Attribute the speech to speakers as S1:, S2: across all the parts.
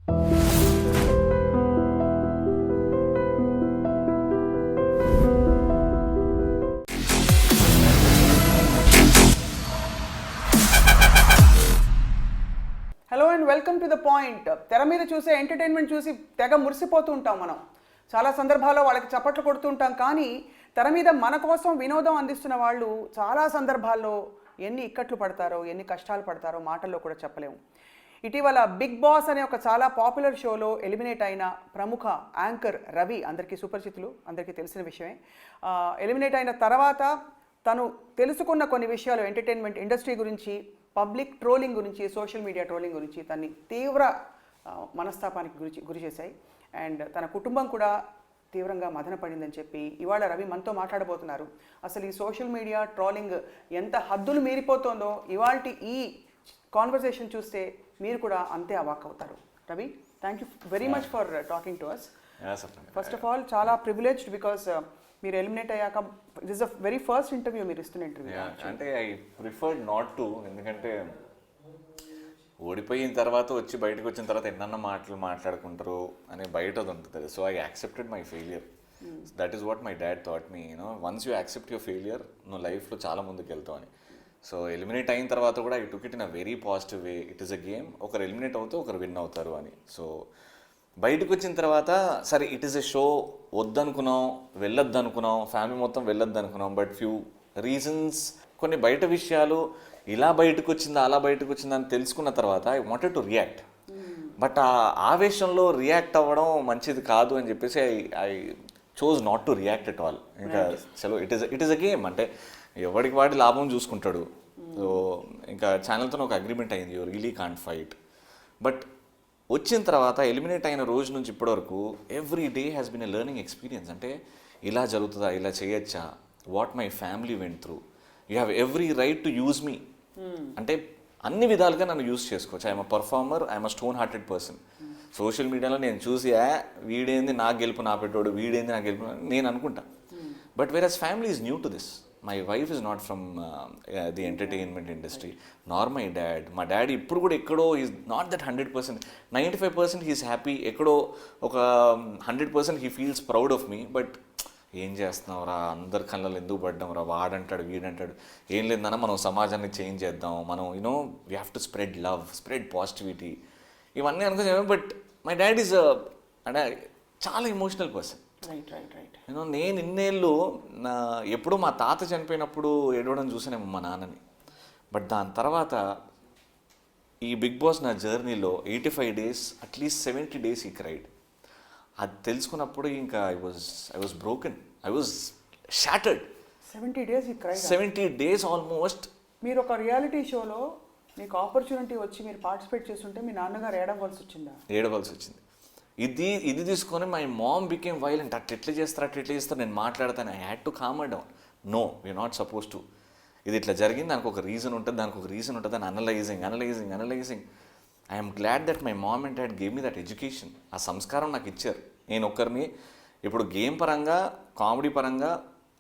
S1: Hello and welcome to the point. తెర మీద చూసే ఎంటర్టైన్మెంట్ చూసి తెగ మురిసిపోతూ ఉంటాం మనం. చాలా సందర్భాల్లో వాళ్ళకి చప్పట్లు కొడుతూ ఉంటాం. కానీ తెర మీద మన కోసం వినోదం అందిస్తున్న వాళ్ళు చాలా సందర్భాల్లో ఎన్ని ఇక్కట్లు పడతారో, ఎన్ని కష్టాలు పడతారో మాటల్లో కూడా చెప్పలేము. ఇటీవల బిగ్ బాస్ అనే ఒక చాలా పాపులర్ షోలో ఎలిమినేట్ అయిన ప్రముఖ యాంకర్ రవి, అందరికీ సుపరిచితులు, అందరికీ తెలిసిన విషయమే. ఎలిమినేట్ అయిన తర్వాత తను తెలుసుకున్న కొన్ని విషయాలు ఎంటర్టైన్మెంట్ ఇండస్ట్రీ గురించి, పబ్లిక్ ట్రోలింగ్ గురించి, సోషల్ మీడియా ట్రోలింగ్ గురించి తన్ని తీవ్ర మనస్తాపానికి గురి చేశాయి. అండ్ తన కుటుంబం కూడా తీవ్రంగా మదన పడిందని చెప్పి ఇవాళ రవి మనతో మాట్లాడబోతున్నారు. అసలు ఈ సోషల్ మీడియా ట్రోలింగ్ ఎంత హద్దులు మీరిపోతుందో ఇవాల్టి ఈ కాన్వర్సేషన్ చూస్తే మీరు కూడా అంతే అవాక్ అవుతారు. Ravi, thank you very much for talking to us. First of all చాలా ప్రివిలేజ్డ్ బికాస్ మీరు ఎలిమినేట్ అయ్యాక it is the very first interview మీరు ఇస్తున్న ఇంటర్వ్యూ.
S2: అంటే ఐ ప్రిఫర్డ్ నాట్ టు, ఎందుకంటే ఓడిపోయిన తర్వాత వచ్చి బయటకు వచ్చిన తర్వాత ఎన్నన్న మాటలు మాట్లాడుకుంటారు అని బయట అది ఉంటుంది. So I accepted my failure. That is what my dad thought me, once you accept your failure నువ్వు లైఫ్లో చాలా ముందుకు వెళ్తావు అని. సో ఎలిమినేట్ అయిన తర్వాత కూడా I took it in a very positive way. It is a game, ఒకరు ఎలిమినేట్ అవుతే ఒకరు విన్ అవుతారు అని. సో బయటకు వచ్చిన తర్వాత సరే ఇట్ ఈస్ ఎ షో, వద్దనుకున్నాం, వెళ్ళొద్దు అనుకున్నాం, ఫ్యామిలీ మొత్తం వెళ్ళొద్దు అనుకున్నాం. బట్ ఫ్యూ రీజన్స్, కొన్ని బయట విషయాలు ఇలా బయటకు వచ్చిందా అలా బయటకు వచ్చిందా అని తెలుసుకున్న తర్వాత I wanted to react. But ఆ ఆవేశంలో రియాక్ట్ అవ్వడం మంచిది కాదు అని చెప్పేసి I chose not to react at all. ఇంకా చలో ఇట్ ఈస్ అ గేమ్, అంటే ఎవరికి వాడి లాభం చూసుకుంటాడు. సో ఇంకా ఛానల్తో ఒక అగ్రిమెంట్ అయింది, you really can't fight. But వచ్చిన తర్వాత ఎలిమినేట్ అయిన రోజు నుంచి ఇప్పటివరకు every day has been a learning experience. అంటే ఇలా జరుగుతుందా, ఇలా చేయొచ్చా, what my family went through, you have every right to use మీ. అంటే అన్ని విధాలుగా నన్ను యూజ్ చేసుకోవచ్చు. I'm a performer, I'm a stone hearted person. Social మీడియాలో నేను చూసి వీడేంది నాకు గెలుపు నా పెట్టోడు, వీడేంది నాకు గెలుపు నేను అనుకుంటా. But where as family is new to this. My wife is not from the entertainment industry, Nar my dad. మా డాడీ ఇప్పుడు కూడా ఎక్కడో is not that 100%, 95% he's happy. ఎక్కడో ఒక 100% he feels proud of me. But ఏం చేస్తున్నావు రా, అందరి కళ్ళలో ఎందుకు పడ్డాం రా, వాడంటాడు వీడంటాడు. ఏం లేదన్నా మనం సమాజాన్ని చేంజ్ చేద్దాం, మనం we have to spread love, spread positivity, ఇవన్నీ అనుకున్నాను. బట్ మై డాడ్ ఈజ్ అంటే చాలా ఎమోషనల్ పర్సన్. నేను ఇన్నేళ్ళు ఎప్పుడూ మా తాత చనిపోయినప్పుడు ఏడవడం చూసానేమో మా నాన్నని. బట్ దాని తర్వాత ఈ బిగ్ బాస్ నా జర్నీలో 85 days, అట్లీస్ట్ 70 days ఈ క్రైడ్. అది తెలుసుకున్నప్పుడు ఇంకా I was broken, I was shattered.
S1: 70 days ఈ క్రైడ్,
S2: 70 days ఆల్మోస్ట్.
S1: మీరు ఒక రియాలిటీ షోలో మీకు ఆపర్చునిటీ వచ్చి మీరు పార్టిసిపేట్ చేస్తుంటే మీ నాన్నగారు ఏడవలసి వచ్చింది. ఇది తీసుకొని మై మామ్ బికేమ్ వైలెంట్. అట్లా చేస్తారు నేను మాట్లాడతాను. I had to calm down. No, we're not suppose to. ఇది ఇట్లా జరిగింది, దానికి ఒక రీజన్ ఉంటుంది అని analysing. I'm glad that my mom and dad gave me that education. ఆ సంస్కారం నాకు ఇచ్చారు. నేను ఒకరిని ఇప్పుడు గేమ్ పరంగా, కామెడీ పరంగా,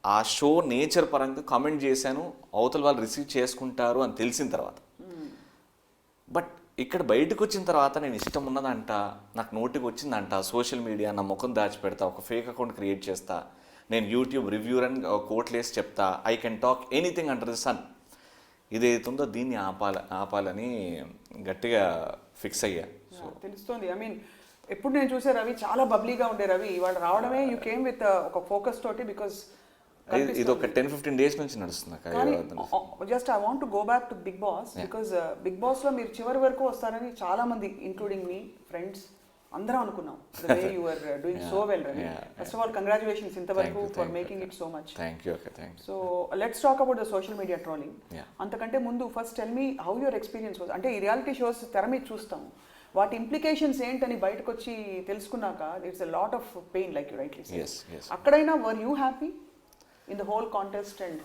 S1: ఆ షో నేచర్ పరంగా కామెంట్ చేశాను, అవతల వాళ్ళు రిసీవ్ చేసుకుంటారు అని తెలిసిన తర్వాత. బట్ ఇక్కడ బయటకు వచ్చిన తర్వాత నేను ఇష్టం ఉన్నదంట, నాకు నోటికి వచ్చిందంట, సోషల్ మీడియా నా ముఖం దాచిపెడతా, ఒక ఫేక్ అకౌంట్ క్రియేట్ చేస్తా, నేను యూట్యూబ్ రివ్యూర్ అని కోట్లేసి చెప్తా, I can talk anything under the sun. ఇదేతుందో దీన్ని ఆపాలని గట్టిగా ఫిక్స్ అయ్యా. సో తెలుస్తుంది. ఐ మీన్ ఎప్పుడు నేను చూసే రవి చాలా బబ్లీగా ఉండే రవి, ఇవాళ రావడమే యూ కేమ్ విత్ ఒక ఫోకస్ తోటి. బికాస్
S2: ఇది ఒక 10-15 days నుంచి నడుస్తుంది.
S1: Just I want to go back to Bigg Boss because Bigg Boss లో మీరు చివరి వరకు వస్తారని చాలా మంది ఇంక్లూడింగ్ మీ ఫ్రెండ్స్ అందరం అనుకున్నాం. The way you are doing so well Ravi. First of all congratulations ఇంతవరకు for making it so much.
S2: Thank you.
S1: So let's talk about the social media trolling. అంతకంటే ముందు first tell me how your experience was. అంటే ఈ reality shows తెర మీద చూస్తాం, వాటి implications ఏంటని బయటకు వచ్చి తెలుసుకున్నాక it's a lot of pain like you rightly said. అక్కడైనా were you happy in the whole contest? And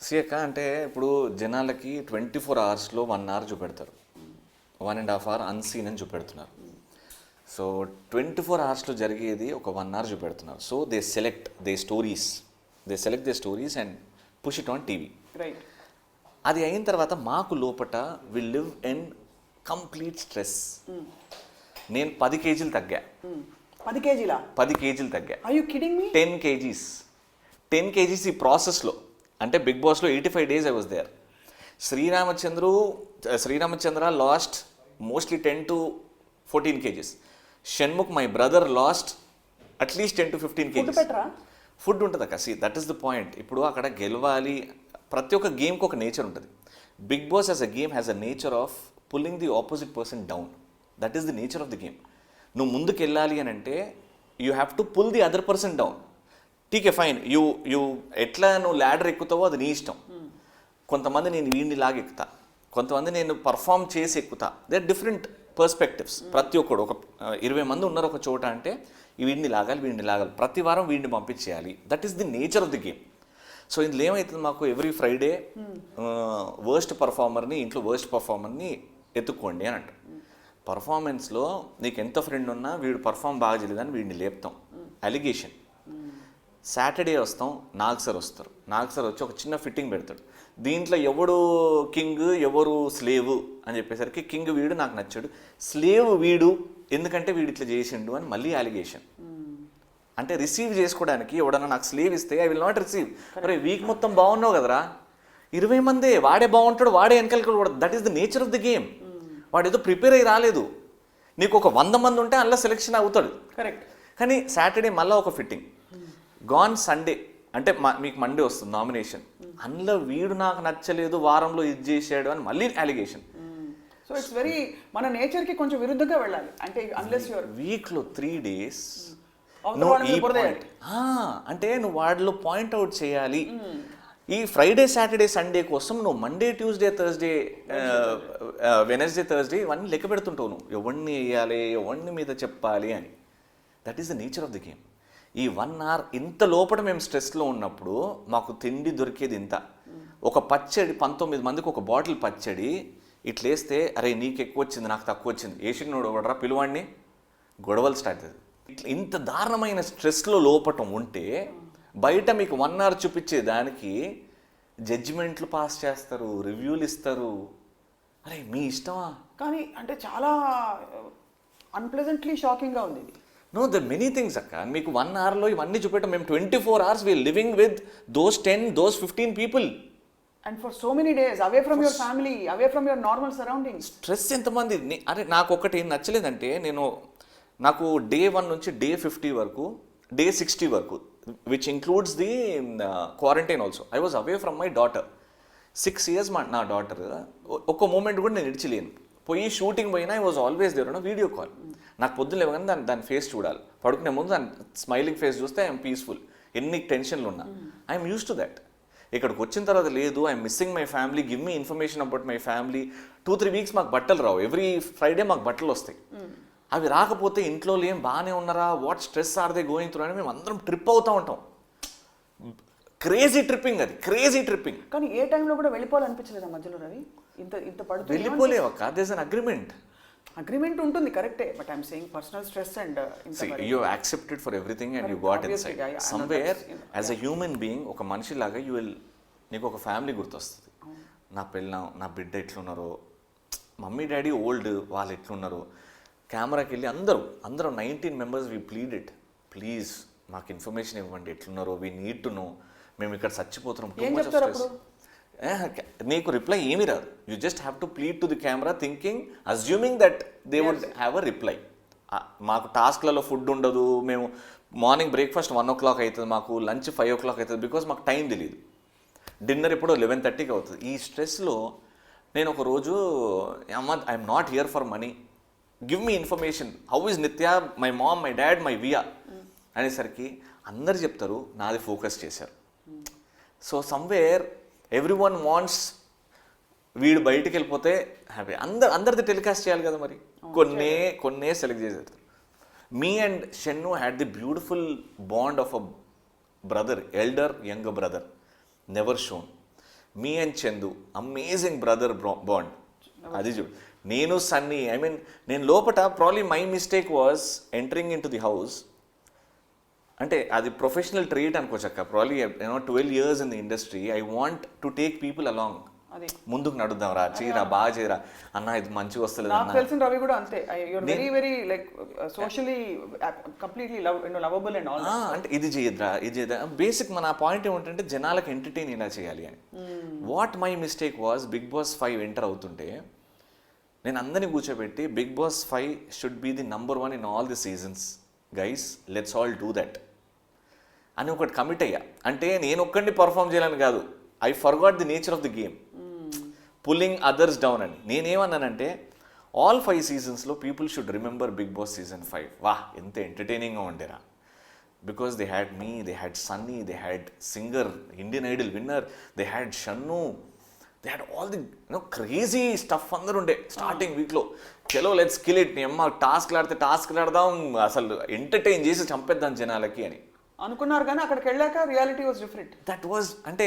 S2: సీయక్క అంటే ఇప్పుడు జనాలకి 24 hours 1 hour చూపెడతారు, 1.5 hour అన్సీన్ అని చూపెడుతున్నారు. సో 24 hours జరిగేది ఒక 1 hour చూపెడుతున్నారు. So they select they stories and push it on TV.
S1: Right.
S2: అది అయిన తర్వాత మాకు లోపట we live in complete stress.
S1: నేను 10 కేజీలు తగ్గా.
S3: 10 కేజీలా?
S1: 10 కేజీలు తగ్గా.
S3: Are you kidding me?
S1: 10 kgs. 10 kgs ఈ ప్రాసెస్లో. అంటే బిగ్ బాస్లో 85 days I was there. Sreeramachandra lost mostly 10 to 14 kgs. Shanmukh my brother lost at least 10 to 15
S3: food
S1: kgs.
S3: పెట్టరా?
S1: ఫుడ్ ఉంటుంది అక్క. That is the point. ఇప్పుడు అక్కడ గెలవాలి. ప్రతి ఒక్క గేమ్కి ఒక నేచర్ ఉంటుంది. Bigg Boss as a game has a nature of pulling the opposite person down. That is the nature of the game. నువ్వు ముందుకు వెళ్ళాలి అని అంటే you have to pull the other person down. TK fine, you ఎట్లా నువ్వు ladder ఎక్కుతావో అది నీ ఇష్టం. కొంతమంది నేను వీడిని లాగా ఎక్కుతా, కొంతమంది నేను పర్ఫామ్ చేసి ఎక్కుతా. They are different perspectives. ప్రతి ఒక్కడు ఒక 20 మంది ఉన్నారు ఒక చోట అంటే వీడిని లాగాలి, ప్రతి వారం వీడిని పంపించేయాలి. That is the nature of the game. So ఇందులో ఏమవుతుంది, మాకు ఎవ్రీ ఫ్రైడే వర్స్ట్ పర్ఫార్మర్ని, ఇంట్లో వర్స్ట్ పర్ఫార్మర్ని ఎత్తుక్కోండి అని అంటారు. పర్ఫార్మెన్స్లో నీకు ఎంత ఫ్రెండ్ ఉన్నా వీడు పర్ఫామ్ బాగా చేయలేదని వీడిని లేపుతాం. అలిగేషన్. సాటర్డే వస్తాం, నాగ్ సార్ వస్తారు. నాగ్ సార్ వచ్చి ఒక చిన్న ఫిట్టింగ్ పెడతాడు. దీంట్లో ఎవడు కింగ్ ఎవరు స్లేవ్ అని చెప్పేసరికి కింగ్ వీడు నాకు నచ్చాడు, స్లేవ్ వీడు ఎందుకంటే వీడు ఇట్లా చేసిండు అని మళ్ళీ అలిగేషన్. అంటే రిసీవ్ చేసుకోవడానికి ఎవడన్నా నాకు స్లేవ్ ఇస్తే ఐ విల్ నాట్ రిసీవ్. అరే వీక్ మొత్తం బాగున్నావు కదరా, 20 మందే వాడే బాగుంటాడు, వాడే వెనకాల కూడా. That is the nature of the game. వాడు ఏదో ప్రిపేర్ అయ్యి రాలేదు. నీకు ఒక 100 మంది ఉంటే అందులో సెలెక్షన్ అవుతాడు.
S3: కరెక్ట్.
S1: కానీ సాటర్డే మళ్ళీ ఒక ఫిట్టింగ్, గాన్ సండే అంటే మీకు మండే వస్తుంది నామినేషన్, అందులో వీడు నాకు నచ్చలేదు, వారంలో ఇది చేసాడు అని మళ్ళీ అలిగేషన్.
S3: సో ఇట్స్ వెరీ మన నేచర్కి కొంచెం విరుద్ధంగా వెళ్ళాలి. అంటే అన్లెస్ యువర్
S1: వీక్లో 3 days
S3: అంటే
S1: అంటే నువ్వు వాడిలో పాయింట్అవుట్ చేయాలి. ఈ ఫ్రైడే సాటర్డే సండే కోసం నువ్వు Monday Tuesday Thursday Wednesday Thursday ఇవన్నీ లెక్క పెడుతుంటావు. నువ్వు ఎవరిని వేయాలి, ఎవరిని మీద చెప్పాలి అని. That is the nature of the game. ఈ 1 hour ఇంత లోపల మేము స్ట్రెస్లో ఉన్నప్పుడు మాకు తిండి దొరికేది ఇంత. ఒక పచ్చడి 19 మందికి ఒక బాటిల్ పచ్చడి ఇట్లేస్తే అరే నీకు ఎక్కువ వచ్చింది నాకు తక్కువ వచ్చింది, ఏషినోడు ఒకడరా పిలువాడిని, గొడవలు స్టార్ట్ అవుతుంది. ఇంత దారుణమైన స్ట్రెస్లో లోపటం ఉంటే బయట మీకు 1 hour చూపించే దానికి జడ్జిమెంట్లు పాస్ చేస్తారు, రివ్యూలు ఇస్తారు. అరే మీ ఇష్టమా?
S3: కానీ అంటే చాలా అన్ప్లెజెంట్లీ షాకింగ్గా ఉంది ఇది.
S1: నో, ద మెనీ థింగ్స్ అక్క. మీకు 1 hourలో ఇవన్నీ చూపెట్టాం. మేము 24 hours we're living with those 10, those 15 people.
S3: And for so many days, away from your family, away from your normal surroundings.
S1: Stress ఎంతమంది. అరే నాకు ఒకటి నచ్చలేదంటే నాకు day 1 నుంచి day 50 వరకు, day 60 వరకు, which includes the quarantine also, I was away from my daughter. 6 years నా daughter. ఒక్క మూమెంట్ కూడా నేను ఇడిచిలేను. పోయి షూటింగ్ పోయినా I was always there on video call. నాకు పొద్దున్న లేవగానే దాని ఫేస్ చూడాలి, పడుకునే ముందు దాని స్మైలింగ్ ఫేస్ చూస్తే ఐఎమ్ పీస్ఫుల్. ఎన్ని టెన్షన్లు ఉన్నా ఐఎమ్ యూస్ టు దట్. ఇక్కడికి వచ్చిన తర్వాత లేదు, I'm missing my family, give me information about my family. 2-3 weeks మాకు బట్టలు రావు. ఎవ్రీ ఫ్రైడే మాకు బట్టలు వస్తాయి. అవి రాకపోతే ఇంట్లో ఏం బాగానే ఉన్నారా, what stress or they going through అని మేము అందరం ట్రిప్ అవుతూ ఉంటాం. క్రేజీ ట్రిప్పింగ్, అది క్రేజీ ట్రిప్పింగ్.
S3: కానీ ఏ టైంలో కూడా వెళ్ళిపోవాలనిపించలేదా మధ్యలో రవి? ఇంత పడుతుంది.
S1: వెళ్ళిపోలేవక్క, దేర్ అన్
S3: అగ్రిమెంట్ ఉంటుంది కరెక్టే, but I'm saying personal stress and
S1: you accepted for everything and you got in side somewhere as a human being. ఒక మనిషిలాగా నీకు ఒక ఫ్యామిలీ గుర్తొస్తుంది. నా పిల్లం, నా బిడ్డ ఎట్లున్నారో, మమ్మీ డాడీ ఓల్డ్, వాళ్ళు ఎట్లున్నారో. కెమెరాకి వెళ్ళి అందరూ 19 members వీ ప్లీడెడ్, ప్లీజ్ మాకు ఇన్ఫర్మేషన్ ఇవ్వండి, ఎట్లున్నారో, వీ నీడ్ టు నో, మేము ఇక్కడ చచ్చిపోతున్నాం. నీకు రిప్లై ఏమీ రాదు. You just have to plead to the camera thinking, assuming that they would have a reply. మాకు టాస్క్లలో ఫుడ్ ఉండదు. మేము మార్నింగ్ బ్రేక్ఫాస్ట్ 1 o'clock అవుతుంది, మాకు లంచ్ 5 o'clock అవుతుంది, బికాస్ మాకు టైం తెలియదు. డిన్నర్ ఎప్పుడో 11:30కి అవుతుంది. ఈ స్ట్రెస్లో నేను ఒకరోజు I'm not here for money, give me information, how is Nitya, my mom, my dad, my వియా అనేసరికి అందరు చెప్తారు, నాది ఫోకస్ చేశారు. సో సమ్వేర్ ఎవ్రీవన్ వాంట్స్ వీడు బయటికి వెళ్ళిపోతే హ్యాపీ. అందరిది టెలికాస్ట్ చేయాలి కదా మరి. కొన్నే సెలెక్ట్ చేసేది. Me and Shannu had the beautiful bond of a brother, elder younger brother, never shown. Me and Chandu amazing brother bond. అది చూడు. నేను సన్నీ, ఐ మీన్ నేను లోపట probably my mistake was entering into the house. అంటే అది professional trait అనుకోవచ్చక్క. Probably 12 years in the industry, I want to take people along.
S3: అది
S2: ముందుకు నడుద్దాం రా, చేయరా, బాగా చేయరా అన్న, ఇది మంచిగా వస్తలేదు
S3: నాకు
S2: అన్న.
S3: తెలిసిన రవి కూడా అంతే. You're very very like socially completely lovable and all.
S2: అంటే ఇది చేయద్రా, ఇది చేయద్రా. బేసిక్ మన పాయింట్ ఏమిటంటే జనాలకు ఎంటర్టైన్ ఇలా చేయాలి అని. What my mistake was, Bigg Boss 5 enter అవుతుంటే నేను అందరినీ కూర్చోబెట్టి Bigg Boss 5 should be the number 1 in all the seasons guys, let's all do that అని ఒకటి కమిట్ అయ్యా. అంటే నేను ఒక్కడిని పర్ఫామ్ చేయాలని కాదు, I forgot the nature of the game, pulling others down అని. నేనేమన్నానంటే ఆల్ 5 సీజన్స్లో people should remember Bigg Boss season 5. వా ఎంత ఎంటర్టైనింగ్గా ఉండేరా, because they had me, they had Sunny, they had singer, Indian Idol winner, they had Shannu, they had all the crazy stuff అందరు ఉండే starting వీక్లో. చలో లెట్స్ కిల్ ఇట్, నీ అమ్మ టాస్క్లు ఆడితే టాస్క్లు ఆడదాం, అసలు ఎంటర్టైన్ చేసి చంపేద్దాం జనాలకి అని
S3: అనుకున్నారు. కానీ అక్కడికి వెళ్ళాక reality was different.
S2: That was, అంటే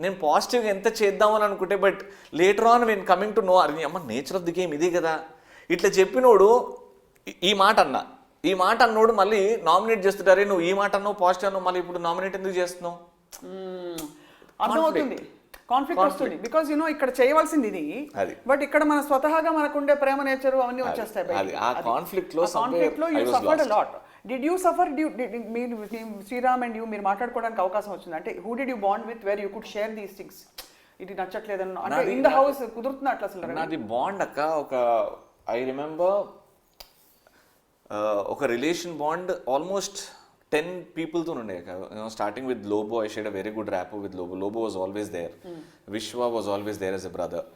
S2: నేను పాజిటివ్గా ఎంత చేద్దామని అనుకుంటే, but later on when coming to know, అరే అమ్మ నేచర్ ఆఫ్ ది గేమ్ ఇదే కదా, ఇట్లా చెప్పినోడు ఈ మాట అన్నోడు మళ్ళీ నామినేట్ చేస్తుంటారే, నువ్వు ఈ మాట అన్నావు పాజిటివ్ అన్నావు, మళ్ళీ ఇప్పుడు నామినేట్ ఎందుకు చేస్తున్నావు?
S3: అర్థమవుతుంది, కాన్ఫ్లిక్ట్ వస్తుంది. బికాస్ యూనో ఇక్కడ చేయవలసింది ఇది, బట్ ఇక్కడ మన స్వతహాగా మనకుండే ప్రేమ నేచరు అవన్నీ వచ్చేస్తాయి.
S2: ఆ కాన్ఫ్లిక్ట్ లో
S3: you suffered a lot. Did you suffer? మీరు శ్రీరామ్ అండ్ యూ మీరు మాట్లాడుకోవడానికి అవకాశం వచ్చింది అంటే, who did you bond with where you could share these things? ఇది నచ్చట్లేదన్న అంటే ఇన్ ద హౌస్ కుదురుతున్నా అట్లా అసలు?
S2: నాది బాండ్ అక్క, ఒక ఐ రిమెంబర్ ఒక రిలేషన్ బాండ్ ఆల్మోస్ట్ 10 పీపుల్తో ఉండే. Starting with Lobo, I shared a very good rap with Lobo. Lobo was always there, Vishwa was always there as a brother.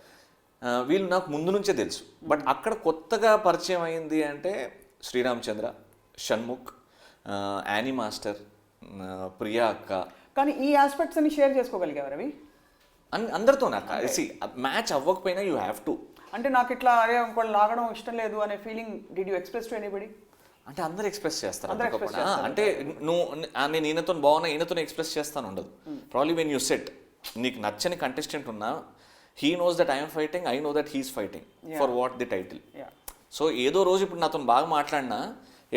S2: వీళ్ళు నాకు ముందు నుంచే తెలుసు. బట్ అక్కడ కొత్తగా పరిచయం అయింది అంటే శ్రీరామ్ చంద్ర, షణ్ముఖ్, యానీ మాస్టర్, ప్రియా అక్క.
S3: కానీ ఈ ఆస్పెక్ట్స్ అన్ని షేర్ చేసుకోగలిగారు అవి
S2: అందరితో. నాకు మ్యాచ్ అవ్వకపోయినా యూ హ్యావ్ టు.
S3: అంటే నాకు ఇట్లా అరే ఇంకోళ్ళు లాగడం ఇష్టం లేదు అనే feeling did you express to anybody?
S2: అంటే అందరు ఎక్స్ప్రెస్ చేస్తారు. అంటే నువ్వు నేను ఈయనతో బాగున్నా, ఈయనతో ఎక్స్ప్రెస్ చేస్తాను ఉండదు. ప్రాబ్లీ వెన్ యూ సెట్, నీకు నచ్చని కంటెస్టెంట్ ఉన్నా, he knows that I'm fighting, I know that he's fighting for what the title. So ఏదో రోజు ఇప్పుడు నాతో బాగా మాట్లాడినా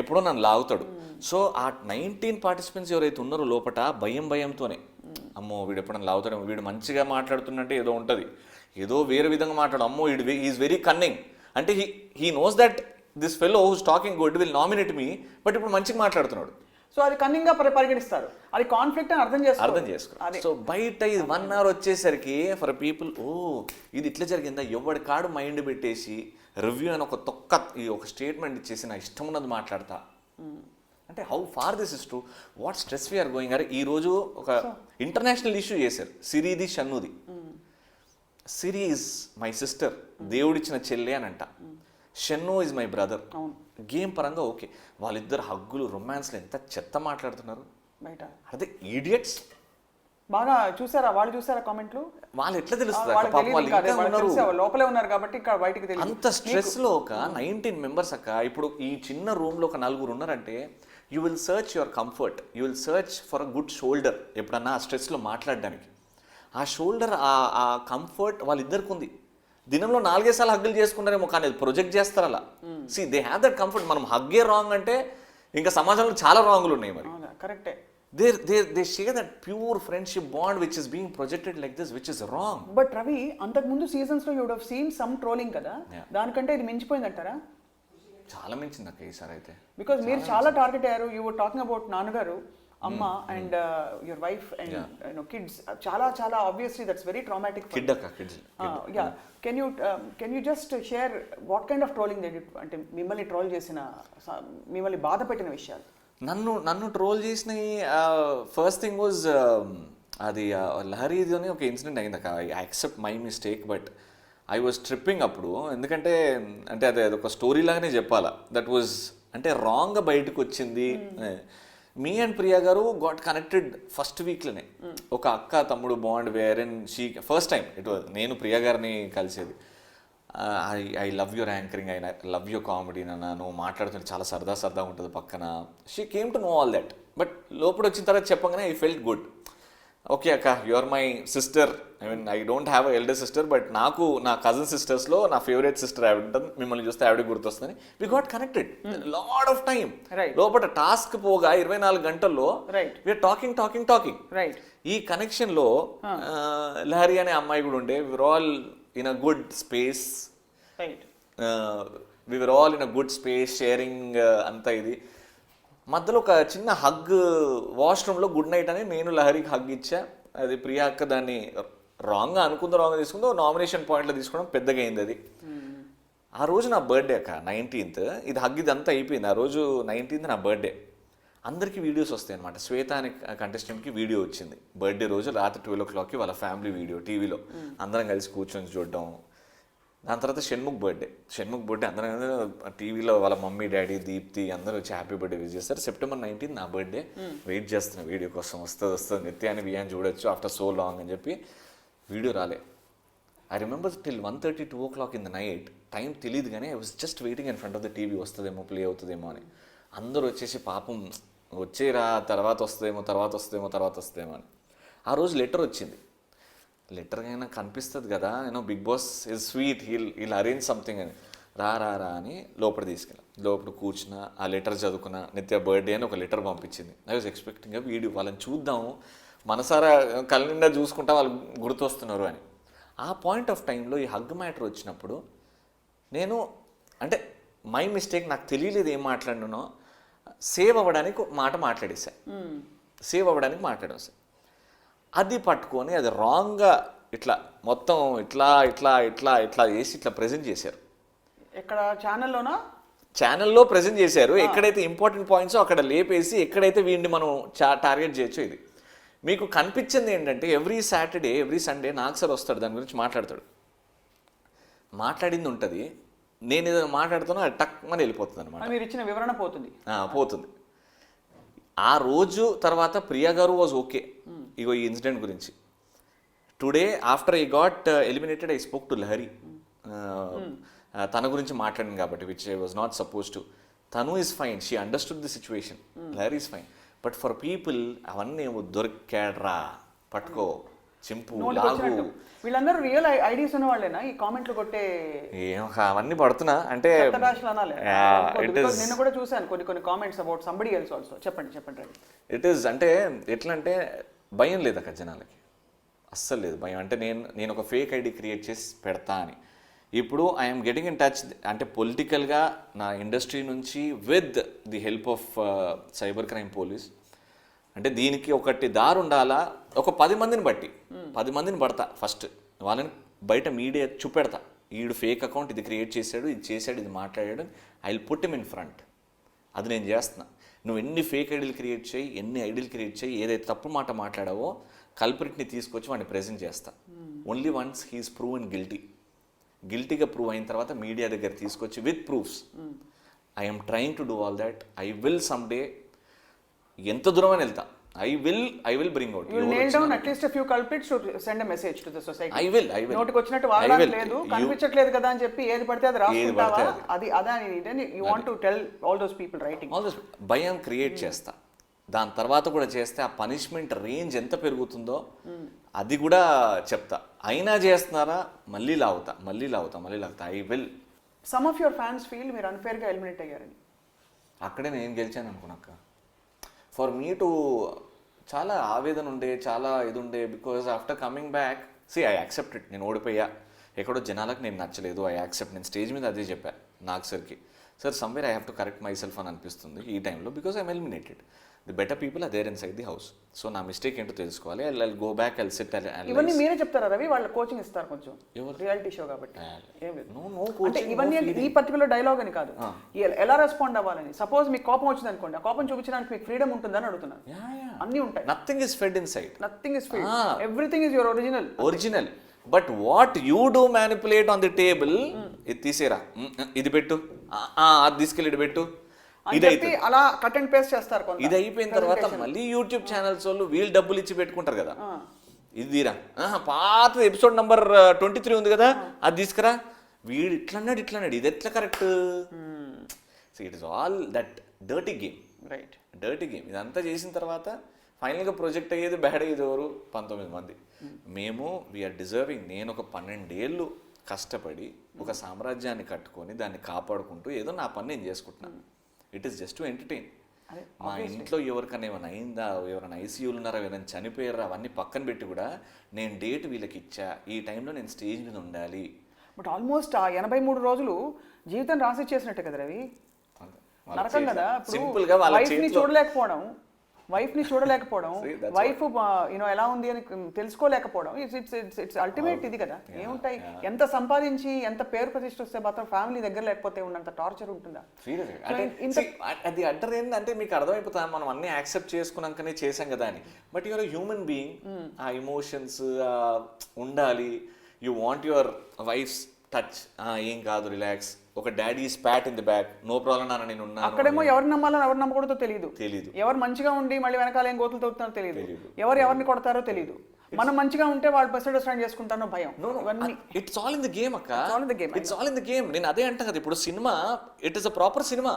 S2: ఎప్పుడో నన్ను లాగుతాడు. సో ఆ 19 పార్టిసిపెంట్స్ ఎవరైతే ఉన్నారో లోపల భయంతోనే, అమ్మో వీడు ఎప్పుడన్నా లాగుతాడు, వీడు మంచిగా మాట్లాడుతున్నట్టే ఏదో ఉంటుంది, ఏదో వేరే విధంగా మాట్లాడు, అమ్మో వీడు ఈజ్ వెరీ కన్నింగ్. అంటే he knows that this fellow who's talking good will nominate me, but ఇప్పుడు మంచిగా మాట్లాడుతున్నాడు.
S3: సో అది కన్నింగ్గా పరిగణిస్తారు, అది కాన్ఫ్లిక్ట్ అని అర్థం
S2: చేసుకో. సో బయట ఇది 1 hour వచ్చేసరికి ఫర్ పీపుల్, ఓ ఇది ఇట్లా జరిగిందా, ఎవడి కాడు మైండ్ పెట్టేసి రివ్యూ అని ఒక స్టేట్మెంట్ ఇచ్చేసి నా ఇష్టం ఉన్నది మాట్లాడతా. అంటే how far this is to what stress we're going. అరే ఈరోజు ఒక ఇంటర్నేషనల్ ఇష్యూ చేశారు, సిరిది షన్నుది. సిరి ఈజ్ మై సిస్టర్, దేవుడిచ్చిన చెల్లె అని అంట. Shannu is my brother. Game పరంగా ఓకే, వాళ్ళిద్దరు హగ్గులు, రొమాన్స్లు ఎంత చెత్త మాట్లాడుతున్నారు
S3: బయట.
S2: అదే ఈడియట్స్.
S3: బాగా చూసారా వాళ్ళు, చూసారా కామెంట్లు?
S2: వాళ్ళు ఎట్లా తెలుస్తుంది,
S3: లోపలే ఉన్నారు కాబట్టి ఇక్కడ బయటికి తెలియదు.
S2: అంత స్ట్రెస్ లో ఒక 19 మెంబర్స్ అక్క. ఇప్పుడు ఈ చిన్న రూమ్ లో ఒక 4 ఉన్నారంటే you will search your comfort, you will search for a good shoulder ఎప్పుడన్నా ఆ స్ట్రెస్ లో మాట్లాడడానికి. ఆ షోల్డర్, ఆ కంఫర్ట్ వాళ్ళిద్దరికి ఉంది. దినంలో 4 సార్లు హగ్గులు చేసుకుంటారేమో, కానీ అది ప్రొజెక్ట్ చేస్తారు అలా. See they have that comfort. మనం హగ్గే రాంగ్ అంటే ఇంకా సమాజంలో చాలా రాంగులు ఉన్నాయి. మరి
S3: కరెక్టే,
S2: they share that pure friendship bond which is being projected like this, which is wrong.
S3: But Ravi, అంతకు ముందు సీజన్స్ లో you would have seen some trolling కదా, దానికంటే ఇది మించిపోయిందంటారా?
S2: చాలా మించింది అక్క ఈసారి అయితే.
S3: బికాజ్ మీరు చాలా టార్గెట్ అయ్యారు. యూ వర్ టాకింగ్ అబౌట్ నాన్నగారు, అమ్మ and your wife and kids. చాలా చాలా obviously that's very traumatic.
S2: Kids.
S3: Yeah, can you just share what kind of trolling they did? అంటే మిమ్మల్ని ట్రోల్ చేసిన, మిమ్మల్ని బాధ పెట్టిన విషయాలు.
S2: నన్ను ట్రోల్ చేసిన ఫస్ట్ థింగ్ వాజ్ అది లహరీది అని ఒక ఇన్సిడెంట్ అయింది అక్క. I accept my mistake, but I was tripping అప్పుడు. ఎందుకంటే అంటే అదొక స్టోరీ లాగానే చెప్పాలా. దట్ వాజ్ అంటే రాంగ్గా బయటకు వచ్చింది. మీ అండ్ ప్రియా గారు గాట్ కనెక్టెడ్ ఫస్ట్ వీక్లోనే. ఒక అక్క తమ్ముడు bond where and she first time it was నేను ప్రియా గారిని కలిసేది. I love your anchoring, I love your comedy నాన్న, నువ్వు మాట్లాడుతుంటే చాలా సరదా ఉంటుంది పక్కన. She came to know all that. But లోపల వచ్చిన తర్వాత చెప్పగానే ఐ ఫెల్ట్ గుడ్. ఓకే అక్క you are my sister, I mean I don't have elder sister, but నాకు నా కజిన్ సిస్టర్స్లో నా ఫేవరెట్ సిస్టర్ ఆవిడ ఉంటుంది, మిమ్మల్ని చూస్తే ఆవిడ గుర్తొస్తుంది. We got connected lot of time.
S3: Right.
S2: లోపల టాస్క్ పోగా 24 గంటల్లో
S3: Right.
S2: We are talking.
S3: రైట్.
S2: ఈ కనెక్షన్లో లహరి అనే అమ్మాయి కూడా ఉండే. We were all in a good space,
S3: right.
S2: We were all in a good space sharing అంతా. ఇది మధ్యలో ఒక చిన్న హగ్, వాష్రూమ్లో గుడ్ నైట్ అని నేను లహరికి హగ్ ఇచ్చా. అది ప్రియా అక్క దాన్ని రాంగ్గా రాంగ్గా తీసుకుందో నామినేషన్ పాయింట్లో తీసుకోవడం పెద్దగా అయింది అది. ఆ రోజు నా బర్త్డే అక్క 19th. ఇది హగ్ ఇదంతా అయిపోయింది. ఆ రోజు 19th నా బర్త్డే. అందరికీ వీడియోస్ వస్తాయి అనమాట. శ్వేత అనే కంటెస్టెంట్కి వీడియో వచ్చింది బర్త్డే రోజు రాత్రి 12 o'clockకి వాళ్ళ ఫ్యామిలీ వీడియో టీవీలో అందరం కలిసి కూర్చొని చూడడం. దాని తర్వాత షణ్ముఖ్ బర్త్డే అందరం టీవీలో వాళ్ళ మమ్మీ డాడీ దీప్తి అందరూ వచ్చి హ్యాపీ బర్త్డే విష్ చేస్తారు. September 19th నా బర్త్డే. వెయిట్ చేస్తున్నా వీడియో కోసం, వస్తుంది నిత్యాన్ని బియ్యాన్ని చూడొచ్చు ఆఫ్టర్ సో లాంగ్ అని చెప్పి. వీడియో రాలే. I remember till 1:30, 2 o'clock in the night. Time తెలియదు కానీ I was just waiting in front of the TV, వస్తుందేమో ప్లే అవుతుందేమో అని. అందరూ వచ్చేసి పాపం వచ్చేరా తర్వాత వస్తుందేమో అని. ఆ రోజు లెటర్ వచ్చింది. లెటర్ అయినా కనిపిస్తుంది కదా, Bigg Boss is sweet, he'll arrange something అని. రా అని లోపల కూర్చున్న ఆ లెటర్ చదువుకున్న. నిత్య బర్త్డే అని ఒక లెటర్ పంపించింది. ఐ వాజ్ ఎక్స్పెక్టింగ్ వీడియో వాళ్ళని చూద్దాము, మనసారా కళ్ళ నిండా చూసుకుంటా వాళ్ళు గుర్తొస్తున్నారు అని. ఆ పాయింట్ ఆఫ్ టైంలో ఈ హగ్ మ్యాటర్ వచ్చినప్పుడు నేను అంటే మై మిస్టేక్, నాకు తెలియలేదు ఏం మాట్లాడినో, సేవ్ అవ్వడానికి మాట్లాడేసా. అది పట్టుకొని అది రాంగ్గా ఇట్లా మొత్తం ఇట్లా చేసి ఇట్లా ప్రజెంట్ చేశారు.
S3: ఎక్కడ
S2: ఛానల్లో ప్రజెంట్ చేశారు. ఎక్కడైతే ఇంపార్టెంట్ పాయింట్సో అక్కడ లేపేసి ఎక్కడైతే వీడిని మనం టార్గెట్ చేయొచ్చు. ఇది మీకు కనిపించింది ఏంటంటే ఎవ్రీ సాటర్డే ఎవ్రీ సండే నాకు సార్ వస్తాడు, దాని గురించి మాట్లాడింది ఉంటుంది. నేను ఏదైనా మాట్లాడుతానో అది టక్ అని వెళ్ళిపోతుంది అనమాట.
S3: మీరు ఇచ్చిన వివరణ
S2: పోతుంది. ఆ రోజు తర్వాత ప్రియా గారు వాజ్ ఓకే ఇగో ఈ ఇన్సిడెంట్ గురించి. Today after I got eliminated I spoke to Lahari. తన గురించి మాట్లాడింది కాబట్టి, which I was not suppose to. తను is fine, she understood the situation. Lahari is fine. But for people అవన్నీ దొరికాడ్రా, పట్టుకో, చింపు, లాగు.
S3: వీళ్ళందరూ రియల్ ఐడీస్ ఉన్న వాళ్ళేనా ఈ కామెంట్లు కొట్టే?
S2: అవన్నీ పడుతున్నా అంటే
S3: నేను కూడా చూసాను కొన్ని comments about somebody else also. చెప్పండి.
S2: ఇట్ ఈస్ అంటే ఎట్లా అంటే భయం లేదు అక్కడ జనాలకి, అస్సలు లేదు భయం. అంటే నేను ఒక ఫేక్ ఐడి క్రియేట్ చేసి పెడతా అని. ఇప్పుడు ఐఎమ్ గెటింగ్ ఇన్ టచ్ అంటే పొలిటికల్గా నా ఇండస్ట్రీ నుంచి with the help of cyber crime police. అంటే దీనికి ఒకటి దారి ఉండాలా, ఒక 10 మందిని పడతా ఫస్ట్, వాళ్ళని బయట మీడియా చూపెడతా. ఈడు ఫేక్ అకౌంట్ ఇది క్రియేట్ చేశాడు, ఇది మాట్లాడాడు, I will put him in front. అది నేను చేస్తున్నా. నువ్వు ఎన్ని ఫేక్ ఐడీలు క్రియేట్ చేయి, ఎన్ని ఐడీలు క్రియేట్ చేయి, ఏదైతే తప్పు మాట మాట్లాడావో కల్ప్రిట్ని తీసుకొచ్చి వాడిని ప్రెజెంట్ చేస్తా. ఓన్లీ వన్స్ హీఈస్ ప్రూవెన్ గిల్టీగా ప్రూవ్ అయిన తర్వాత మీడియా దగ్గర తీసుకొచ్చి with proofs. I'm trying to do all that. I will some day ఎంత దూరమని వెళ్తా. I will bring out.
S3: You will nail down at least a few culprits to send a message to the society.
S2: I will.
S3: నోటికి వచ్చినట్టు వాడలేదు, కనిపించట్లేదు కదా అని చెప్పి ఏది పడితే అది రాసుకుంటావా? అది you want to tell all those people writing.
S2: All those భయం క్రియేట్ చేస్తా. దాని తర్వాత కూడా చేస్తే ఆ పనిష్మెంట్ రేంజ్ ఎంత పెరుగుతుందో అది కూడా చెప్తా. అయినా చేస్తున్నారా, మళ్ళీ లాగుతా. I will.
S3: Some of your fans feel మీరు unfair గా ఎలిమినేట్ అయ్యారని.
S2: అక్కడే నేను గెలిచాను అనుకున్నాక. ఫర్ మీ టు చాలా ఆవేదన ఉండే, చాలా ఇది ఉండే. Because after coming back I accept it. నేను ఓడిపోయా, ఎక్కడో జనాలకు నేను నచ్చలేదు, ఐ యాక్సెప్ట్. నేను స్టేజ్ మీద అదే చెప్పా నాకు సార్కి, sir somewhere I have to correct myself అని అనిపిస్తుంది ఈ టైంలో, because I'm eliminated. The better people are there inside the house. So నా మిస్టేక్ ఏంటో తెలుసుకోవాలి. I go back, I sit.
S3: ఇవన్నీ మీరే చెప్తారా రవి? వాళ్ళ కోచింగ్ ఇస్తారు కొంచెం, రియాలిటీ షో కాబట్టి. అంటే ఇవన్నీ ఈ పర్టికులర్ డైలాగ్ అని కాదు, ఎలా రెస్పాండ్ అవ్వాలని. సపోజ్ మీకు కోపం వచ్చింది అనుకోండి, ఆ కోపం చూపించడానికి మీకు ఫ్రీడమ్ ఉంటుందని అడుగుతున్నాను. అన్నీ ఉంటాయి.
S2: Nothing is fed in side.
S3: Everything is your original.
S2: But what you do manipulate on the table, ఇది తీసేరా, ఇది పెట్టు, అది తీసుకెళ్ళి ఇది పెట్టు, ఇది
S3: అలా కట్ అండ్ పేస్ట్ చేస్తారు.
S2: ఇది అయిపోయిన తర్వాత మళ్ళీ యూట్యూబ్ ఛానల్స్ వాళ్ళు వీళ్ళు డబ్బులు ఇచ్చి పెట్టుకుంటారు కదా, ఇది తీరా, పాత ఎపిసోడ్ నంబర్ 23 ఉంది కదా, అది తీసుకురా, వీడు ఇట్లన్నాడు, ఇది ఎట్లా correct? So it is all that dirty game.
S3: Right,
S2: dirty game. ఇదంతా చేసిన తర్వాత ఫైనల్గా ప్రొజెక్ట్ అయ్యేది బ్యాడ్ అయ్యేది ఎవరు? 19 మంది. మేము వీఆర్ డిజర్వింగ్. నేను ఒక 12 ఏళ్ళు కష్టపడి ఒక సామ్రాజ్యాన్ని కట్టుకొని దాన్ని కాపాడుకుంటూ ఏదో నా పని నేను చేసుకుంటున్నాను. It is just to entertain. మా ఇంట్లో ఎవరికైనా ఏమైనా అయిందా, ఎవరైనా ఐసీయూలు ఉన్నారా, ఎవరైనా చనిపోయారా, అవన్నీ పక్కన పెట్టి కూడా నేను డేట్ వీళ్ళకి ఇచ్చా, ఈ టైంలో నేను స్టేజ్ మీద ఉండాలి.
S3: బట్ ఆల్మోస్ట్ ఆ 83 రోజులు జీవితం రాసి చేసినట్టే కదా రవి. నరకం కదా.
S2: సింపుల్ గా వాళ్ళ
S3: వైఫ్ ని చూడలేకపోవడం, వైఫ్ యూనో ఎలా ఉంది అని తెలుసుకోలేకపోవడం, ఇట్స్ అల్టిమేట్ ఇది కదా. ఏముంటాయి, ఎంత సంపాదించి ఎంత పేరు ప్రతిష్ట వస్తే మాత్రం ఫ్యామిలీ దగ్గర లేకపోతే ఉన్నంత టార్చర్ ఉంటుందా?
S2: అది అడ్డర్ ఏంటంటే మీకు అర్థమైపోతా, మనం అన్ని యాక్సెప్ట్ చేసుకున్నాకనే చేసాం కదా అని. బట్ యువర్ హ్యూమన్ బీయింగ్, ఆ ఇమోషన్స్ ఉండాలి. You want your wife's touch, ఏం కాదు రిలాక్స్, ఒక daddy spot in the back, no problem నాన్న నేను ఉన్నాను.
S3: అక్కడేమో ఎవరు నమ్మాలో ఎవరు నమ్మకూడదో తెలియదు.
S2: తెలీదు.
S3: ఎవరు మంచిగా ఉండి మళ్ళీ వెనకాల ఏం గోతులు తవ్వుతారో తెలియదు. ఎవరిని కొడతారో తెలియదు. మనం మంచిగా ఉంటే వాళ్ళు మిస్అండర్స్టాండ్ చేసుకుంటారో భయం.
S2: It's all in the game అక్క. It's all in the game. నేను అదే అంటా కదా, ఇప్పుడు cinema it is a proper cinema.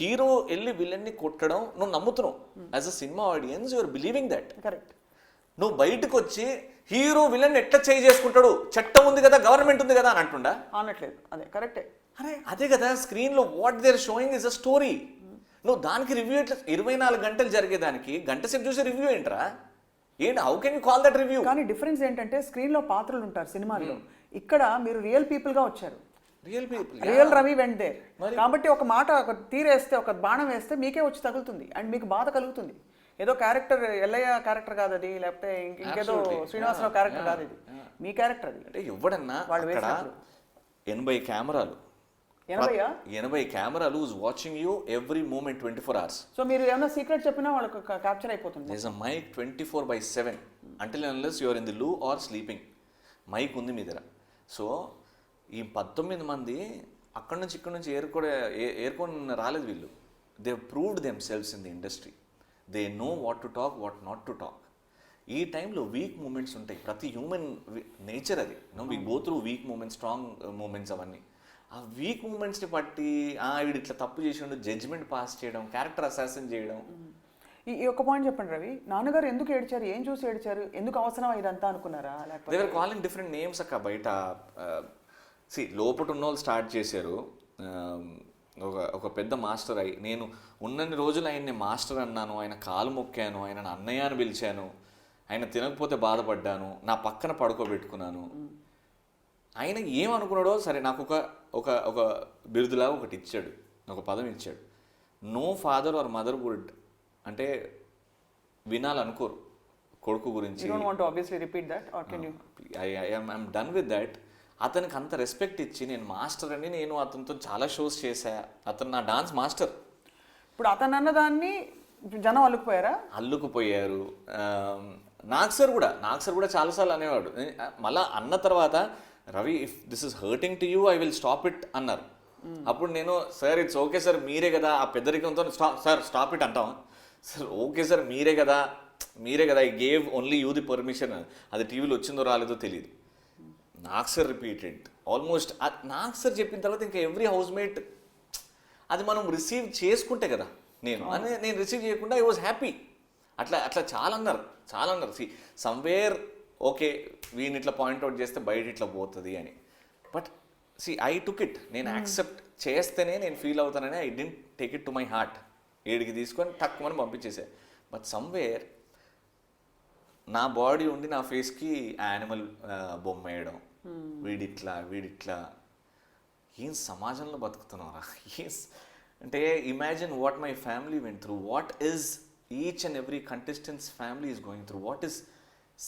S2: Hero వెళ్ళి విలన్ని కొట్టడం నువ్వు నమ్ముతున్నావు. As a cinema audience you're believing that.
S3: Correct.
S2: నువ్వు బయటకు వచ్చి హీరో విలన్ ఎట్లా చేసుకుంటాడు, చట్టం ఉంది కదా, గవర్నమెంట్ ఉంది కదా అని అంటుండా?
S3: అనట్లేదు. అదే కరెక్టే.
S2: అదే కదా స్క్రీన్ లో what they are showing is a story. నువ్వు దానికి రివ్యూ ఎట్లా? 24 గంటలు జరిగేదానికి గంట సేపు చూసే రివ్యూ ఏంట్రా? ఏంటి, how can you call that review?
S3: కానీ డిఫరెన్స్ ఏంటంటే స్క్రీన్ లో పాత్రలు ఉంటారు సినిమాల్లో, ఇక్కడ మీరు రియల్ పీపుల్ గా వచ్చారు. Real Ravi went there. కాబట్టి ఒక మాట, ఒక తీరేస్తే, ఒక బాణం వేస్తే మీకే వచ్చి తగులుతుంది అండ్ మీకు బాధ కలుగుతుంది. ఏదో క్యారెక్టర్ ఎల్లయ్య క్యారెక్టర్ కాదు అది, లేకపోతే ఇంకేదో శ్రీనివాసరావు క్యారెక్టర్ కాదు, ఇది మీ క్యారెక్టర్. అది
S2: అంటే ఎవడన్నా వాళ్ళు 80 కెమెరాలు, 80 కెమెరాలు watching you every moment 24 hours.
S3: So మీరు ఏమైనా సీక్రెట్ చెప్పినా వాళ్ళకి క్యాప్చర్ అయిపోతుంది.
S2: There is a mic 24/7 until unless you are in the loo or sleeping. Mic ఉంది మీ దగ్గర. సో ఈ 19 మంది అక్కడి నుంచి ఇక్కడ నుంచి ఏరుకొని రాలేదు వీళ్ళు. They proved themselves in the industry. They know what to talk, what not to talk. ఈ టైంలో వీక్ మూమెంట్స్ ఉంటాయి, ప్రతి హ్యూమన్ నేచర్ అది. We go through weak moments, strong moments. అవన్నీ ఆ వీక్ మూమెంట్స్ని బట్టి వీడు ఇట్లా తప్పు చేసిండు, జడ్జ్మెంట్ పాస్ చేయడం, క్యారెక్టర్ అసాసిన్ చేయడం.
S3: ఈ ఒక్క పాయింట్ చెప్పండి రవి, నాన్నగారు ఎందుకు ఏడ్చారు, ఏం చూసి ఏడ్చారు, ఎందుకు అవసరం ఇదంతా అనుకున్నారా?
S2: They were calling different names అక్క బయట. లోపట ఉన్న వాళ్ళు స్టార్ట్ చేశారు. ఒక పెద్ద మాస్టర్ అయ్యి, నేను ఉన్నన్ని రోజులు ఆయన్ని మాస్టర్ అన్నాను, ఆయన కాలు మొక్కాను, ఆయన అన్నయ్య అని పిలిచాను, ఆయన తినకపోతే బాధపడ్డాను, నా పక్కన పడుకోబెట్టుకున్నాను. ఆయన ఏమనుకున్నాడో సరే, నాకు ఒక ఒక బిరుదులా ఒకటి ఇచ్చాడు, ఒక పదం ఇచ్చాడు. No father or mother would అంటే వినాలనుకోరు కొడుకు గురించి. I'm done with that. అతనికి అంత రెస్పెక్ట్ ఇచ్చి నేను మాస్టర్ అని, నేను అతనితో చాలా షోస్ చేశా, అతను నా డాన్స్ మాస్టర్.
S3: ఇప్పుడు అతను అన్నదాన్ని జనం
S2: అల్లుకుపోయారు. నాగ్ సార్ కూడా చాలాసార్లు అనేవాడు. మళ్ళీ అన్న తర్వాత, Ravi if this is hurting to you I will stop it అన్నారు. అప్పుడు నేను, సార్ ఇట్స్ ఓకే సార్, మీరే కదా ఆ పెద్దరికంతో స్టాప్ ఇట్ అంటాం. సార్ ఓకే సార్, మీరే కదా I gave only you the permission. అది టీవీలో వచ్చిందో రాలేదో తెలియదు. Nag sir repeated almost. Nag sir చెప్పిన తర్వాత ఇంకా ఎవ్రీ హౌస్ మేట్ అది మనం రిసీవ్ చేసుకుంటే కదా. నేను రిసీవ్ చేయకుండా ఐ వాజ్ హ్యాపీ. అట్లా చాలా అన్నారు. సమ్వేర్ ఓకే వీడిని ఇట్లా పాయింట్అవుట్ చేస్తే బయట ఇట్లా పోతుంది అని. But I took it. నేను యాక్సెప్ట్ చేస్తేనే నేను ఫీల్ అవుతానని I didn't take it to my heart. ఏడికి తీసుకొని తక్కువని పంపించేసా. బట్ సమ్వేర్ నా బాడీ ఉండి నా ఫేస్కి యానిమల్ బొమ్మ వేయడం, వీడిట్లా ఏం సమాజంలో బతుకుతున్నారా? అంటే imagine what my family went through, what is each and every contestants family is going through, what is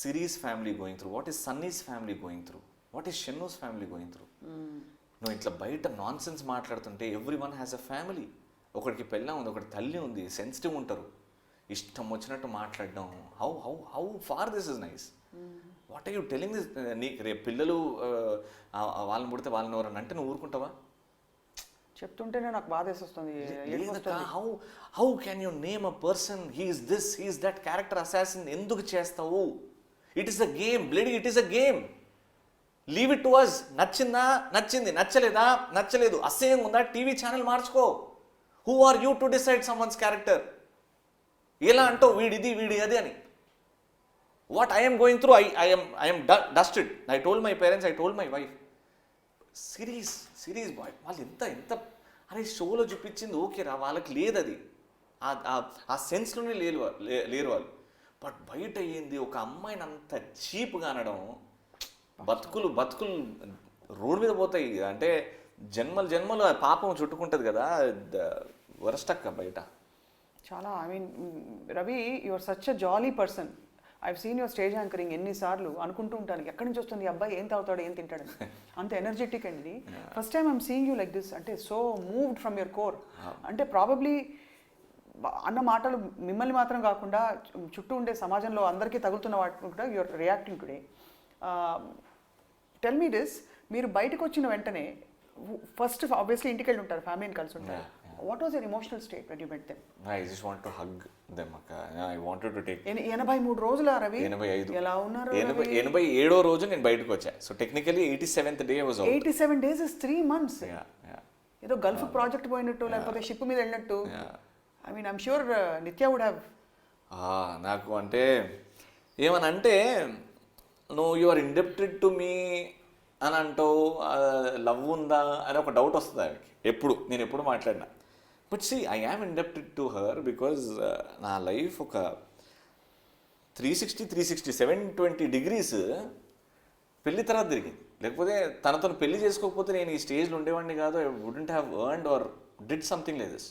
S2: Siri's family going through, what is Sunny's family going through, what is Shannu's family going through. నువ్వు ఇట్లా బయట nonsense మాట్లాడుతుంటే every one has a family. ఒకడికి పెళ్ళం ఉంది, ఒకటి తల్లి ఉంది, సెన్సిటివ్ ఉంటారు, ఇష్టం వచ్చినట్టు మాట్లాడడం. How far this is nice. What are you telling this? రేపు పిల్లలు వాళ్ళని పుడితే వాళ్ళని ఎవరన్నా అంటే నువ్వు ఊరుకుంటావా?
S3: చెప్తుంటేనే నాకు బాధ వేస్తుంది.
S2: How can you name a person he's this, he's that, character assassin ఎందుకు చేస్తావు? It is a game bloody, it is a game. Leave it to us. నచ్చిందా నచ్చింది, నచ్చలేదా నచ్చలేదు, అసహ్యంగా ఉందా టీవీ ఛానల్ మార్చుకో. Who are you to decide someone's character? ఎలా అంటావు వీడి అది అని. What I'm going through I'm dusted. I told my parents, I told my wife. సిరీస్ బాయ్ వాళ్ళు ఎంత అరే షోలో చూపించింది ఓకే రా, వాళ్ళకి లేదు అది, ఆ సెన్స్లోనే లేరు వాళ్ళు. బట్ బయట అయ్యింది ఒక అమ్మాయిని అంత చీప్గా అనడం, బతుకులు రోడ్డు మీద పోతాయి. అంటే జన్మలు ఆ పాపం చుట్టుకుంటుంది కదా, వరస్టక్క బయట.
S3: చాలా I mean Ravi, your such a jolly person. I've seen your stage anchoring ఎన్నిసార్లు అనుకుంటూ ఉంటాను ఎక్కడి నుంచి వస్తుంది ఈ అబ్బాయి, ఏం తాగుతాడు ఏం తింటాడని. అంత ఎనర్జెటిక్ అండి. First time I'm seeing you like this, అంటే so moved from your core. అంటే ప్రాబబ్లీ అన్న మాటలు మిమ్మల్ని మాత్రం కాకుండా చుట్టూ ఉండే సమాజంలో అందరికీ తగులుతున్న వాటిని కూడా you're reacting today. Tell me this, మీరు బయటకు వచ్చిన వెంటనే ఫస్ట్ ఆబ్వియస్లీ ఇంటికి వెళ్ళి ఉంటారు, ఫ్యామిలీని కలిసి ఉంటారు. What was your emotional state when you met them?
S2: I just want to hug them akka. I wanted to take
S3: 83 రోజుల రవి
S2: 85
S3: ఎలా ఉన్నారు?
S2: 87వ రోజు నేను బయటకు వచ్చా. So technically 87th day was out.
S3: 87 days is 3 months.
S2: Yeah.
S3: ఏదో గల్ఫ్ ప్రాజెక్ట్ పోయినట్టు లేకపోతే షిప్ మీద వెళ్ళినట్టు. ఐ మీన్ ఐమ్ ష్యూర్ నిత్య వుడ్ హ్యావ్.
S2: నాకు అంటే ఏమనంటే నువ్వు you are indebted to me అని అంటావు, లవ్ ఉందా అని ఒక డౌట్ వస్తుంది ఆమెకి నేను ఎప్పుడు మాట్లాడినా. But see I am indebted to her because నా లైఫ్ ఒక 360 720 degrees పెళ్లి తర్వాత తిరిగింది. లేకపోతే తనతో పెళ్లి చేసుకోకపోతే నేను ఈ స్టేజ్లో ఉండేవాడిని కాదు. I wouldn't have earned or did something like this.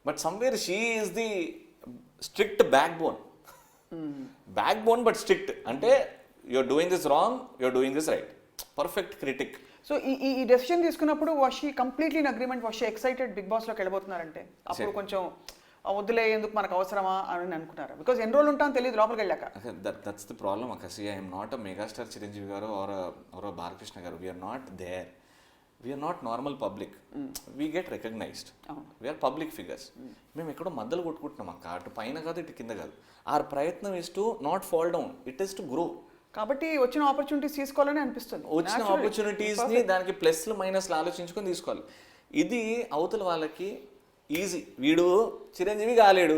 S2: But somewhere she is the strict backbone but strict. అంటే you're doing this wrong, you're doing this right, perfect critic.
S3: So ఈ డెసిషన్ తీసుకున్నప్పుడు was she completely in agreement? Was she excited Bigg బాస్లోకి వెళ్ళబోతున్నారంటే? అప్పుడు కొంచెం వద్దులే ఎందుకు మనకు అవసరమా అని అనుకున్నారు? బికాజ్ ఎన్ని రోజులు ఉంటాను తెలియదు లోపలికి వెళ్ళాక.
S2: దట్స్ ద ప్రాబ్లమ్ అక్క. See I'm not a megastar Chiranjeevi garu or Balakrishna garu. We're not there. We're not normal public. We get recognized. We're public figures. మేము ఎక్కడో మద్దలు కొట్టుకుంటున్నాం అక్క. అటు పైన కాదు ఇటు కింద కాదు. ఆర్ ప్రయత్నం is to not fall down, it is to grow.
S3: కాబట్టి వచ్చిన ఆపర్చునిటీస్ తీసుకోవాలని అనిపిస్తుంది.
S2: వచ్చిన ఆపర్చునిటీస్ని దానికి ప్లస్లు మైనస్లు ఆలోచించుకొని తీసుకోవాలి. ఇది అవతల వాళ్ళకి ఈజీ. వీడు చిరంజీవి కాలేడు,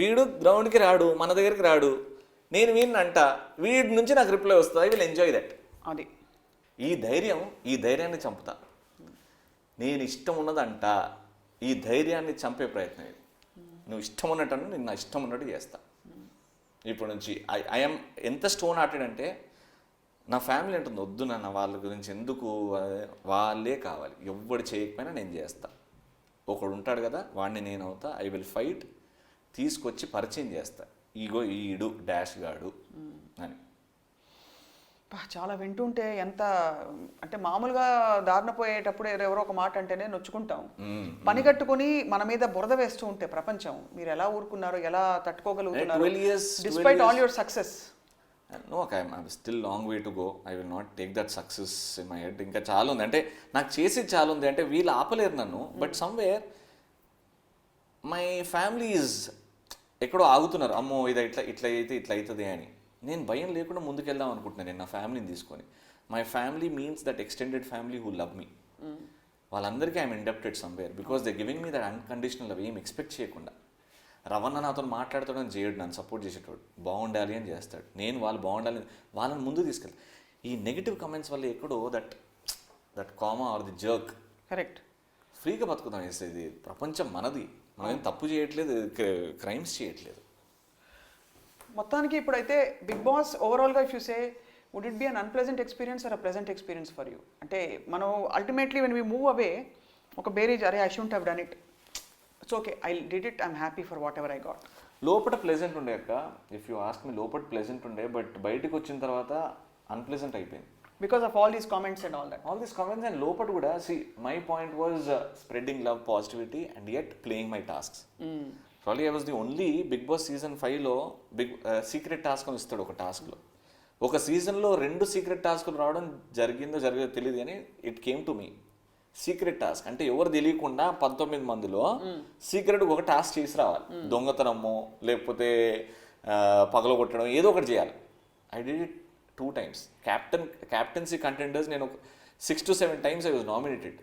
S2: వీడు గ్రౌండ్కి రాడు, మన దగ్గరికి రాడు, నేను వీడిని అంట, వీడి నుంచి నాకు రిప్లై వస్తుంది, ఐ విల్ ఎంజాయ్ దట్.
S3: అది
S2: ఈ ధైర్యాన్ని చంపుతా. నేను ఇష్టం ఉన్నదంట, ఈ ధైర్యాన్ని చంపే ప్రయత్నం ఇది. నువ్వు ఇష్టం ఉన్నట్టు నేను నా ఇష్టం ఉన్నట్టు చేస్తా. ఇప్పటి నుంచి ఐఎమ్ ఎంత స్టోన్ హార్టెడ్ అంటే నా ఫ్యామిలీ అంటుంది వద్దు నాన్న వాళ్ళ గురించి ఎందుకు, వాళ్ళే కావాలి, ఎవ్వడు చేయకపోయినా నేను చేస్తా. ఒకడు ఉంటాడు కదా వాడిని నేను అవుతా, ఐ విల్ ఫైట్, తీసుకొచ్చి పరిచయం చేస్తా. ఈడు డాష్ గాడు అని.
S3: చాలా వింటుంటే ఎంత అంటే మామూలుగా దారిన పోయేటప్పుడు ఎవరో ఒక మాట అంటేనే నొచ్చుకుంటాం. పని కట్టుకుని మన మీద బురద వేస్తూ ఉంటే ప్రపంచం, మీరు ఎలా ఊరుకున్నారు, ఎలా తట్టుకోగలుగుతున్నారు despite all your success?
S2: No, I'm still long way to go. I will not take that success in my head. ఇంకా చాలా ఉంది, అంటే నాకు చేసేది చాలా ఉంది. అంటే వీళ్ళు ఆపలేరు నన్ను. But somewhere my family is ఎక్కడో ఆగుతున్నారు. అమ్మో ఇది ఇట్లా అవుతుంది అని. నేను భయం లేకుండా ముందుకెళ్దాం అనుకుంటున్నాను నేను నా ఫ్యామిలీని తీసుకొని. My family means that extended family who love me. వాళ్ళందరికీ I'm indebted somewhere because they giving me that unconditional love. ఏం ఎక్స్పెక్ట్ చేయకుండా. రవణ నాతో మాట్లాడుతాడని చేయడు, నన్ను సపోర్ట్ చేసేటోడు, బాగుండాలి అని చేస్తాడు. నేను వాళ్ళు బాగుండాలి, వాళ్ళని ముందు తీసుకెళ్ళి. ఈ నెగిటివ్ కమెంట్స్ వల్ల ఎక్కడో that comma R the jerk.
S3: Correct.
S2: ఫ్రీగా బతుకుతాం. ఇది ప్రపంచం మనది, మనం ఏం తప్పు చేయట్లేదు, క్రైమ్స్ చేయట్లేదు.
S3: మొత్తానికి ఇప్పుడైతే బిగ్ బాస్ ఓవరాల్గా if you say would it be un unpleasant experience or a pleasant experience for you? అంటే మనం ultimately when we move away ఒక బేరీజ్, అరే I shouldn't have done it, it's okay, I did it, I'm happy for whatever I got.
S2: లోపల pleasant ఉండే అక్క. If you ask me, లోపల pleasant ఉండే, బట్ బయటకు వచ్చిన తర్వాత అన్ప్లెజెంట్ అయిపోయింది.
S3: Because of all these comments and all
S2: these comments and లోపల కూడా my point was spreading love, positivity and yet playing my tasks. Probably I was the only Bigg Boss season 5లో secret task అని ఇస్తాడు. ఒక టాస్క్లో ఒక సీజన్లో 2 secret టాస్క్లు రావడం జరిగిందో తెలియదు కానీ it came to me. Secret task అంటే ఎవరు తెలియకుండా 19 మందిలో సీక్రెట్ ఒక టాస్క్ చేసి రావాలి. దొంగతనమో లేకపోతే పగలగొట్టడం ఏదో ఒకటి చేయాలి. I did it 2 times. Captaincy contenders నేను 6 to 7 times I was nominated.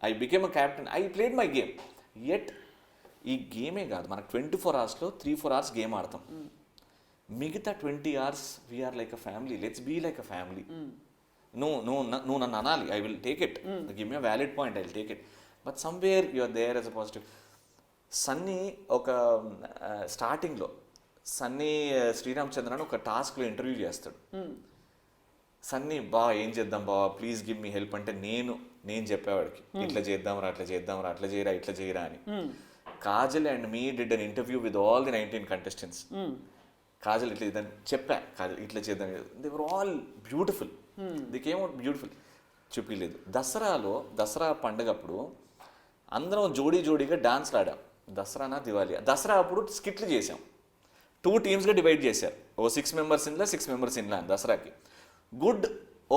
S2: I became a captain. I played my game. Yet ఈ గేమే కాదు, మనకు 24 అవర్స్లో 3-4 అవర్స్ గేమ్ ఆడతాం. మిగతా 20 hours we're like a family. Let's be like a family. నువ్వు నన్ను అనాలి, I will take it. Give me a valid point, I will take it. But somewhere you are there as a positive. Sunny ఒక స్టార్టింగ్లో సన్నీ శ్రీరామచంద్రన్ ఒక టాస్క్లో interview చేస్తాడు. సన్నీ ఏం చేద్దాం బావా, ప్లీజ్ గివ్ మీ హెల్ప్ అంటే నేను చెప్పేవాడికి ఇట్లా చేద్దాంరా, అట్లా చేద్దాంరా, అట్లా చేయరా, ఇట్లా చేయరా అని. Kajal and me did an interview with all the 19 contestants. Kajal ఇట్లా చేద్దాం చెప్పా, కాజల్ ఇట్లా చేద్దాం, they were all beautiful. The came out beautiful. చూపించలేదు. దసరా పండుగప్పుడు అందరం జోడీగా డాన్స్లు ఆడాం. దసరానా దివాళీ, దసరా అప్పుడు స్కిట్లు చేసాం. 2 teamsగా డివైడ్ చేశారు. 6 members ఇంట్లో 6 members ఇంట్లో. దసరాకి గుడ్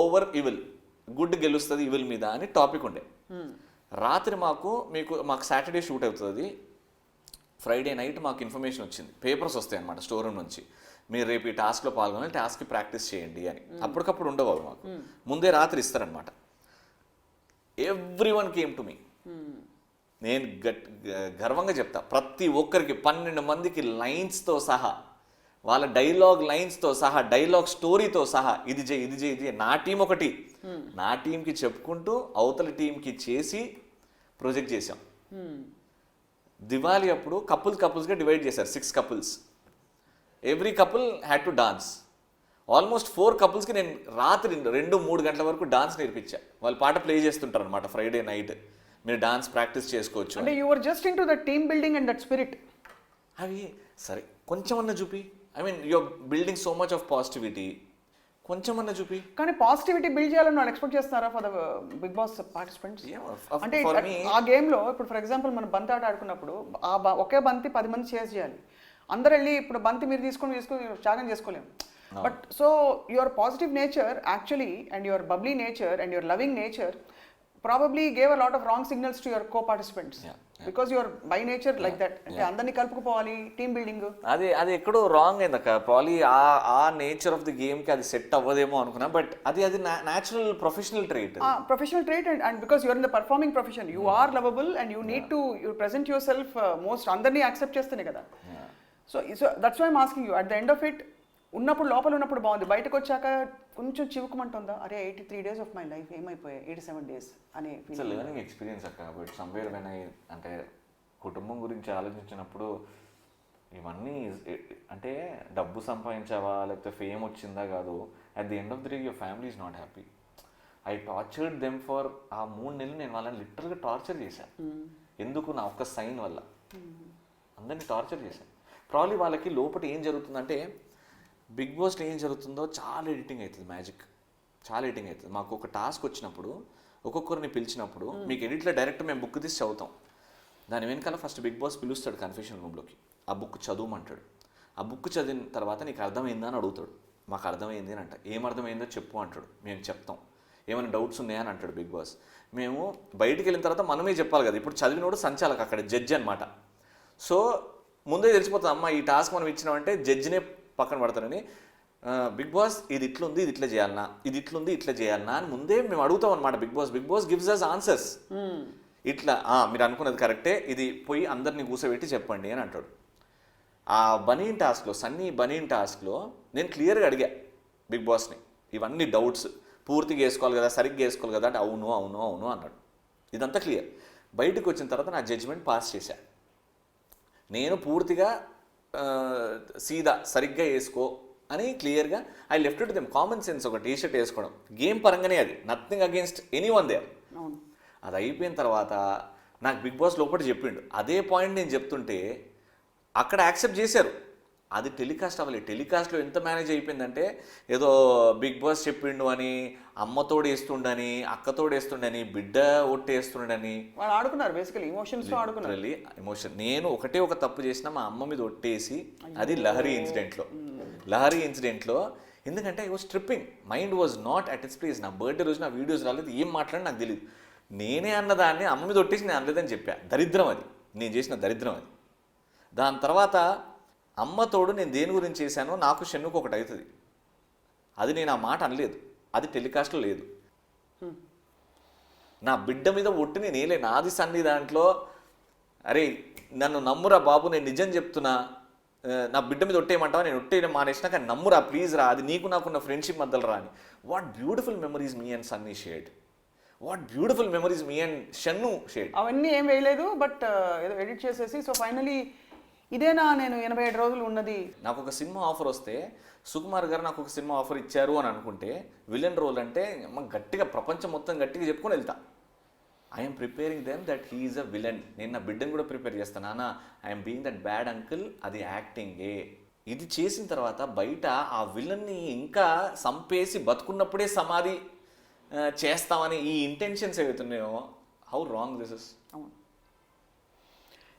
S2: ఓవర్ ఇవిల్, గుడ్ గెలుస్తుంది ఇవిల్ మీద అని టాపిక్ ఉండే. రాత్రి మాకు సాటర్డే షూట్ అవుతుంది. ఫ్రైడే నైట్ మాకు ఇన్ఫర్మేషన్ వచ్చింది, పేపర్స్ వస్తాయి అన్నమాట స్టోర్ రూమ్ నుంచి, మీరు రేపు ఈ టాస్క్లో పాల్గొనాలి, టాస్క్కి ప్రాక్టీస్ చేయండి అని. అప్పటికప్పుడు ఉండవు మాకు, ముందే రాత్రి ఇస్తారనమాట. Every one came to me. నేను గర్వంగా చెప్తా, ప్రతి ఒక్కరికి 12 మందికి లైన్స్తో సహా, వాళ్ళ డైలాగ్ లైన్స్తో సహా, డైలాగ్ స్టోరీతో సహా, ఇది చేయి నా టీం ఒకటి, నా టీంకి చెప్పుకుంటూ అవతల టీంకి చేసి ప్రొజెక్ట్ చేసాం. దివాళీ అప్పుడు కపుల్స్గా డివైడ్ చేశారు. 6 couples. Every couple had to dance. Almost 4 couplesకి నేను రాత్రి 2-3 గంటల వరకు డాన్స్ నేర్పించా. వాళ్ళు పాట ప్లే చేస్తుంటారు అనమాట ఫ్రైడే నైట్, మీరు డాన్స్ ప్రాక్టీస్ చేసుకోవచ్చు
S3: అంటే. You are just into the team building and that spirit.
S2: అవి సరే, కొంచెం అన్న చూపి. I mean you're building so much of positivity, కొంచెం అన్న చూపి.
S3: కానీ పాజిటివిటీ బిల్డ్ చేయాలని వాళ్ళు ఎక్స్పెక్ట్ చేస్తున్నారా for the Bigg Boss participants? అంటే ఆ గేమ్లో ఇప్పుడు ఫర్ ఎగ్జాంపుల్ మనం బంతి ఆట ఆడుకున్నప్పుడు ఒకే బంతి 10 మంది చేజ్ చేయాలి. అందరు వెళ్ళి ఇప్పుడు బంతి మీరు తీసుకొని ఛాలెంజ్ చేసుకోలేము. But so your positive nature actually and your bubbly nature and your loving nature probably gave a lot of wrong signals to your co-participants. Because you are by nature like that. అంటే అందరినీ కలుపుకోవాలి, team building.
S2: అది ఎక్కడో wrong అయింది అక్క. Probably ఆ nature of the గేమ్కి అది set అవ్వదేమో అనుకున్నా. బట్ అది natural professional trait.
S3: Professional trait and because you're in the performing profession, you are lovable and you need to you present yourself most. అందరినీ accept చేస్తేనే కదా. So that's why I'm asking you, at the end of it లోపల ఉన్నప్పుడు బాగుంది, బయటకు వచ్చాక కొంచెం చివుకుమంటుందా, అరే 83 days ఆఫ్ మై లైఫ్ ఏమైపోయాయి 87 days అనే
S2: లెర్నింగ్ ఎక్స్పీరియన్స్ అక్క. బట్ సమ్వేర్ వెన్ అంటే కుటుంబం గురించి ఆలోచించినప్పుడు ఇవన్నీ అంటే డబ్బు సంపాదించావా లేకపోతే ఫేమ్ వచ్చిందా కాదు, at the end of the day your family is not happy. I tortured them for ఆ 3 నెలలు. నేను వాళ్ళని లిటరల్గా టార్చర్ చేశాను. ఎందుకు? నా ఒక్క సైన్ వల్ల అందరినీ టార్చర్ చేశాను. ప్రాబ్లీ వాళ్ళకి లోపల ఏం జరుగుతుందంటే, బిగ్ బాస్లో ఏం జరుగుతుందో చాలా ఎడిటింగ్ అవుతుంది, మ్యాజిక్ చాలా ఎడిటింగ్ అవుతుంది. మాకు ఒక టాస్క్ వచ్చినప్పుడు ఒక్కొక్కరిని పిలిచినప్పుడు మీకు ఎడిట్లో డైరెక్ట్ మేము బుక్ తీసి చదువుతాం. దాని వెనకాల ఫస్ట్ బిగ్ బాస్ పిలుస్తాడు కన్ఫెషన్ రూమ్లోకి, ఆ బుక్ చదువుమంటాడు. ఆ బుక్ చదివిన తర్వాత నీకు అర్థమైందా అని అడుగుతాడు. మాకు అర్థమైంది అని అంట. ఏం అర్థమైందో చెప్పు అంటాడు. మేము చెప్తాం. ఏమైనా డౌట్స్ ఉన్నాయా అని అంటాడు బిగ్ బాస్. మేము బయటికి వెళ్ళిన తర్వాత మనమే చెప్పాలి కదా. ఇప్పుడు చదివినోడు సంచాలక, అక్కడ జడ్జి అనమాట. సో ముందే తెలిసిపోతుంది, అమ్మ ఈ టాస్క్ మనం ఇచ్చినామంటే జడ్జినే పక్కన పడతారని. బిగ్ బాస్ ఇది ఇట్లుంది, ఇది ఇట్లా చేయాలనా, ఇది ఇట్లుంది, ఇట్లా చేయాలనా అని ముందే మేము అడుగుతాం అనమాట. Bigg Boss gives us answers. ఇట్లా మీరు అనుకున్నది కరెక్టే, ఇది పోయి అందరినీ కూర్చోబెట్టి చెప్పండి అని అంటాడు. ఆ బనీన్ టాస్క్లో, సన్నీ బనీన్ టాస్క్లో నేను క్లియర్గా అడిగా బిగ్ బాస్ని, ఇవన్నీ డౌట్స్ పూర్తిగా వేసుకోవాలి కదా, సరిగ్గా వేసుకోవాలి కదా అంటే అవును అవును అవును అన్నాడు. ఇదంతా క్లియర్. బయటకు వచ్చిన తర్వాత నా జడ్జిమెంట్ పాస్ చేశా. నేను పూర్తిగా సీదా సరిగ్గా వేసుకో అని క్లియర్గా I left to them. Common sense, ఒక టీషర్ట్ వేసుకోవడం గేమ్ పరంగానే, అది nothing against anyone there. అది అయిపోయిన తర్వాత నాకు బిగ్ బాస్ లోపల చెప్పిండు. అదే పాయింట్ నేను చెప్తుంటే అక్కడ యాక్సెప్ట్ చేశారు. అది టెలికాస్ట్ అవ్వలేదు. టెలికాస్ట్లో ఎంత మేనేజ్ అయిపోయిందంటే, ఏదో బిగ్ బాస్ చెప్పిండు అని అమ్మతోడు వేస్తుండని, అక్కతోడు వేస్తుండని, బిడ్డ ఒట్టేస్తుండని
S3: వాళ్ళు ఆడుకున్నారు. బేసికలీ ఎమోషన్స్తో ఆడుకున్నారు.
S2: ఎమోషన్. నేను ఒక తప్పు చేసిన మా అమ్మ మీద ఒట్టేసి, అది లహరి ఇన్సిడెంట్లో ఎందుకంటే I was tripping, mind was not at its place. నా బర్త్డే రోజు నా వీడియోస్ రాలేదు, ఏం మాట్లాడి నాకు తెలియదు. నేనే అన్నదాన్ని అమ్మ మీద ఒట్టేసి నేను అనలేదని చెప్పా. దరిద్రం అది, నేను చేసిన దరిద్రం అది. దాని తర్వాత అమ్మతోడు నేను దేని గురించి చేశానో నాకు షెన్నుకు ఒకటి అవుతుంది. అది నేను ఆ మాట అనలేదు, అది టెలికాస్ట్లో లేదు. నా బిడ్డ మీద ఒట్టి నేను వేయలే. నాది సన్ని దాంట్లో అరే నన్ను నమ్మురా బాబు, నేను నిజం చెప్తున్నా, నా బిడ్డ మీద ఒట్టేయమంటావా, నేను ఒట్టేయడం మానేసినా కానీ నమ్మురా ప్లీజ్ రా, అది నీకు నాకున్న ఫ్రెండ్షిప్ మధ్యలో రా అని. What beautiful memories me and Sunny shared, what beautiful memories me and Shannu shared.
S3: అవన్నీ ఏం వేయలేదు, బట్ ఏదో ఎడిట్ చేసేసి సో ఫైనలీ ఇదేనా నేను 87 రోజులు ఉన్నది.
S2: నాకు ఒక సినిమా ఆఫర్ వస్తే, సుకుమార్ గారు నాకు ఒక సినిమా ఆఫర్ ఇచ్చారు అని అనుకుంటే, విలన్ రోల్ అంటే గట్టిగా ప్రపంచం మొత్తం గట్టిగా చెప్పుకొని వెళ్తా. I'm preparing them that he is a villain. నేను నా బిడ్డను కూడా ప్రిపేర్ చేస్తాను. నాన్న I'm being that bad uncle, అది యాక్టింగే. ఇది చేసిన తర్వాత బయట ఆ విలన్ని ఇంకా సంపేసి బతుకున్నప్పుడే సమాధి చేస్తామని ఈ ఇంటెన్షన్స్ ఏవైతున్నాయో, how wrong this is.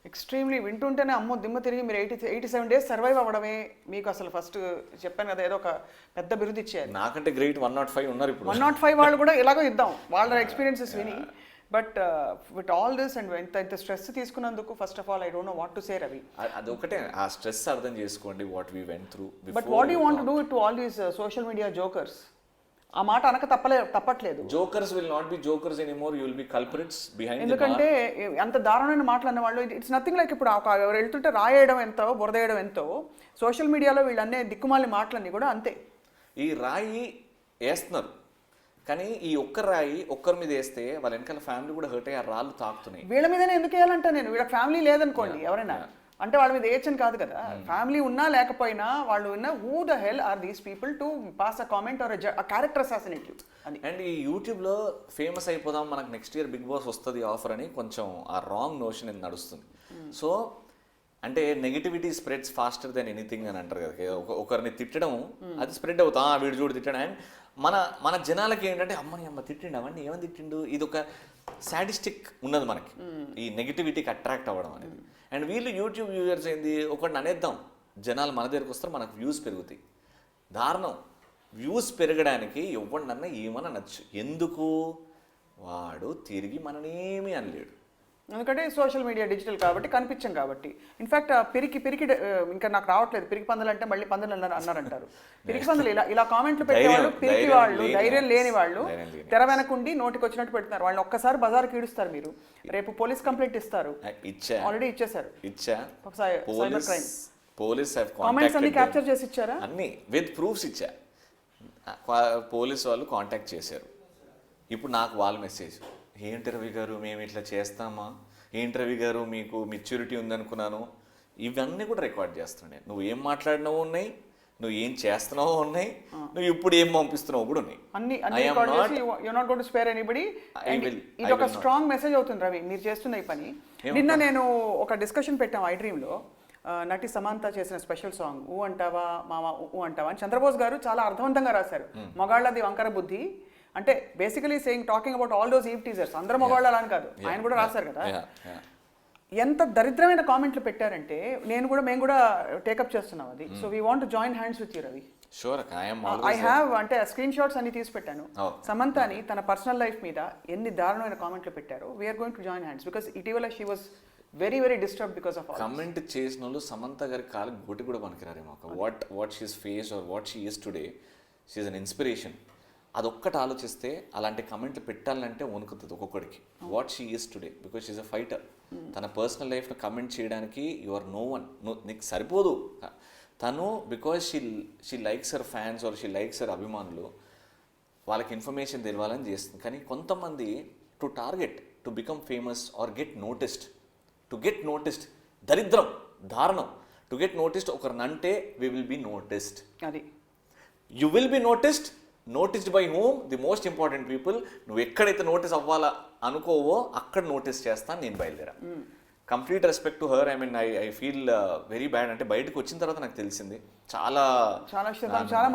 S3: Extremely వింటుంటేనే అమ్మో దిమ్మ తిరిగి మీరు 87 డేస్ సర్వైవ్ అవ్వడమే మీకు అసలు ఫస్ట్ చెప్పాను కదా ఏదో ఒక పెద్ద బిరుదు ఇచ్చారు.
S2: నాకంటే గ్రేట్ 105 ఉన్నారు ఇప్పుడు.
S3: 105 వాళ్ళు కూడా ఎలాగో ఇద్దాం వాళ్ళ ఎక్స్పీరియన్సెస్ విని. But with all this and ఇంత స్ట్రెస్ తీసుకున్నందుకు first of all I don't know what to say Ravi.
S2: అదొకటే, ఆ స్ట్రెస్ అర్థం చేసుకోండి, what we went through.
S3: But what you want to do to all these social media jokers? ఆ మాట అనక తప్పట్లేదు.
S2: Jokers will not be jokers anymore, you will be culprits behind.
S3: ఎందుకంటే అంత దారుణమైన మాటలు అన్న వాళ్ళు, ఇట్స్ నథింగ్ లైక్ ఇప్పుడు ఎవరు వెళ్తుంటే రాయేయడం ఎంతో బురదేయడం ఎంతో, సోషల్ మీడియాలో వీళ్ళు అనే దిక్కుమాలి మాటలన్నీ కూడా అంతే.
S2: ఈ రాయి వేస్తున్నారు కానీ ఈ ఒక్క రాయి ఒక్కరి మీద వేస్తే వాళ్ళ వెనకాల ఫ్యామిలీ కూడా హర్ట్ అయ్యి ఆ రాళ్ళు తాకుతున్నాయి.
S3: వీళ్ళ మీదనే ఎందుకు వేయాలంట నేను, వీళ్ళ ఫ్యామిలీ లేదనుకోండి ఎవరైనా అంటే వాళ్ళ మీద ఏచని కాదు కదా, ఫ్యామిలీ ఉన్నా లేకపోయినా వాళ్ళు ఉన్న who the hell are these people to pass a comment or a character assassinative అని.
S2: అండ్ ఈ యూట్యూబ్లో ఫేమస్ అయిపోదాం, మనకు నెక్స్ట్ ఇయర్ బిగ్ బాస్ వస్తుంది ఆఫర్ అని కొంచెం ఆ రాంగ్ నోషన్ ఇది నడుస్తుంది. సో అంటే negativity spreads faster than anything అని అంటారు కదా, ఒకరిని తిట్టడం అది స్ప్రెడ్ అవుతా, వీడు చూడు తిట్టడం. అండ్ మన జనాలకి ఏంటంటే అమ్మని అమ్మ తిట్టిండు, అవన్నీ ఏమని తిట్టిండు, ఇది ఒక సాడిస్టిక్ ఉన్నది మనకి ఈ నెగిటివిటీకి అట్రాక్ట్ అవ్వడం అనేది. అండ్ వీళ్ళు యూట్యూబ్ వ్యూవర్స్ ఏంది, ఒకటిని అనేద్దాం, జనాలు మన దగ్గరికి వస్తారు, మనకు వ్యూస్ పెరుగుతాయి. దారుణం, వ్యూస్ పెరగడానికి ఎవరినన్నా ఏమని అనొచ్చు, ఎందుకు వాడు తిరిగి మననేమి అనలేడు.
S3: ఎందుకంటే సోషల్ మీడియా డిజిటల్ కాబట్టి కనిపించం కాబట్టి. ఇన్ఫాక్ట్ పిరికి ఇంకా నాకు రావట్లేదు పిరికి పందులు అంటే మళ్ళీ పందులు అన్నారంటారు. పిరికి పందులు ఇలా కామెంట్లు పెట్టేవాళ్ళు పిరికి వాళ్ళు, ధైర్యం లేని వాళ్ళు తెర వెనకుండి నోటికి వచ్చినట్టు పెడుతున్నారు. వాళ్ళని ఒక్కసారి బజార్కి ఈడుస్తారు మీరు, రేపు పోలీస్ కంప్లైంట్ ఇస్తారు. ఆల్రెడీ ఇచ్చేసారు. సైబర్ క్రైమ్
S2: పోలీస్
S3: కామెంట్స్ అన్ని క్యాప్చర్ చేసి ఇచ్చారా,
S2: అన్ని విత్ ప్రూఫ్స్ ఇచ్చా. పోలీస్ వాళ్ళు కాంటాక్ట్ చేశారు. ఇప్పుడు నాకు వాళ్ళ మెసేజ్, ఏంటి రవి గారు మేము ఇట్లా చేస్తామా, ఏంటి రవి గారు మీకు మెచ్యూరిటీ ఉందనుకున్నాను, ఇవన్నీ కూడా రికార్డ్ చేస్తుండే. నువ్వు ఏం మాట్లాడినావో ఉన్నాయి, నువ్వు ఏం చేస్తున్నావో ఉన్నాయి, నువ్వు ఇప్పుడు ఏం పంపిస్తున్నావు కూడా ఉన్నాయి.
S3: ఇది ఒక స్ట్రాంగ్ మెసేజ్ అవుతుంది రవి మీరు చేస్తున్న ఈ పని. నిన్న నేను ఒక డిస్కషన్ పెట్టాం ఐ డ్రీమ్లో, నటి సమంత చేసిన స్పెషల్ సాంగ్ ఊ అంటావా మామ ఊ అంటావా అని చంద్రబోస్ గారు చాలా అర్థవంతంగా రాశారు. మగాళ్ళది వంకర బుద్ధి అంటే basically saying talking about all those eve teasers, అందరూ మగవాళ్ళు అలా అని కాదు, ఆయన కూడా రాశారు కదా. ఎంత దరిద్రమైన కామెంట్లు పెట్టారంటే మేము కూడా టేకప్ చేస్తున్నాం అది. So we want join hands with you Ravi. I have అంటే స్క్రీన్ షాట్స్ అన్ని తీసి పెట్టాను. సమంతని తన పర్సనల్ లైఫ్ మీద ఎన్ని దారుణమైన కామెంట్లు పెట్టారు. We're going to join hands because ఇటీవల she was very very disturb because of
S2: comment చేసిన వాళ్ళు సమంత గారి కాళ్ళకి గొట్టి కూడా పనికిరారేమో. What she's face or what she is today, she is an inspiration. అదొక్కటి ఆలోచిస్తే అలాంటి కమెంట్లు పెట్టాలంటే వణుకుతుంది ఒక్కొక్కడికి. What she is today because she's a fighter. తన పర్సనల్ లైఫ్ను కమెంట్ చేయడానికి యు ఆర్ నో వన్, నీకు సరిపోదు. తను because she likes her fans or she likes her అభిమానులు, వాళ్ళకి ఇన్ఫర్మేషన్ తెలియాలని చేస్తుంది. కానీ కొంతమంది to target to become famous or get noticed దరిద్రం దారుణం. టు గెట్ నోటిస్డ్ ఒకరినంటే వి విల్ బి నోటిస్డ్, అది you will be noticed by whom, the most important people. నువ్వు ఎక్కడైతే నోటీస్ అవ్వాలా అనుకోవో అక్కడ నోటీస్ చేస్తాను నేను బయలుదేరా. Complete respect to her. I feel very bad. అంటే బయటకు వచ్చిన తర్వాత నాకు తెలిసింది చాలా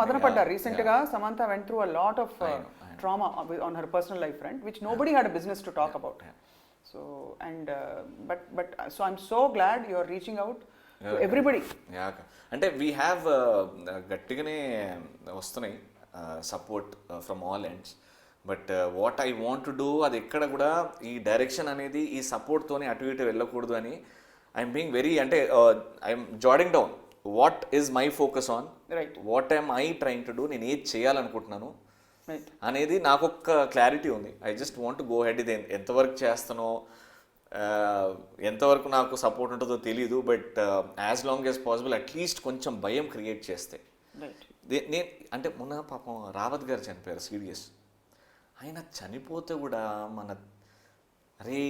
S3: మదన పడ్డారు. రీసెంట్ గా Samantha went through a lot of trauma on her personal life front which nobody had a business to talk about. So and but so I'm so glad you are reaching out to everybody.
S2: అంటే we have గట్టిగానే వస్తున్నాయి support from all ends. But what I want to do, అది ఎక్కడ కూడా ఈ direction అనేది ఈ సపోర్ట్తోనే అటు ఇటు వెళ్ళకూడదు అని ఐఎమ్ బీయింగ్ వెరీ అంటే I'm jotting down what is my focus on, what I'm I trying to do, నేను ఏది చేయాలనుకుంటున్నాను అనేది నాకు ఒక క్లారిటీ ఉంది. I just want to go ahead. ఇది ఎంతవరకు చేస్తానో ఎంతవరకు నాకు సపోర్ట్ ఉంటుందో తెలియదు, but as long as possible at least కొంచెం భయం క్రియేట్ చేస్తే.
S3: రైట్.
S2: నేను అంటే మొన్న పాపం రావత్ గారు చనిపోయారు, సీరియస్. ఆయన చనిపోతే కూడా మన అరే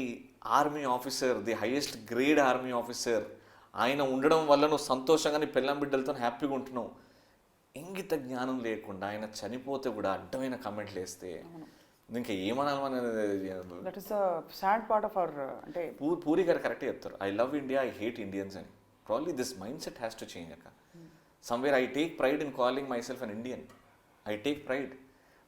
S2: army officer, the highest grade army officer, ఆయన ఉండడం వల్ల నువ్వు సంతోషంగా నీ పిల్లం బిడ్డలతో హ్యాపీగా ఉంటున్నావు. ఇంగిత జ్ఞానం లేకుండా ఆయన చనిపోతే కూడా అడ్డమైన కమెంట్లు వేస్తే ఇంకా ఏమనాలి మన.
S3: That is the sad part of our. అంటే
S2: పూరి గారు కరెక్ట్గా చెప్తారు, I love India, I hate Indians అని. Probably this mindset has to change అక్క. Somewhere I take pride in calling myself an Indian, I take pride.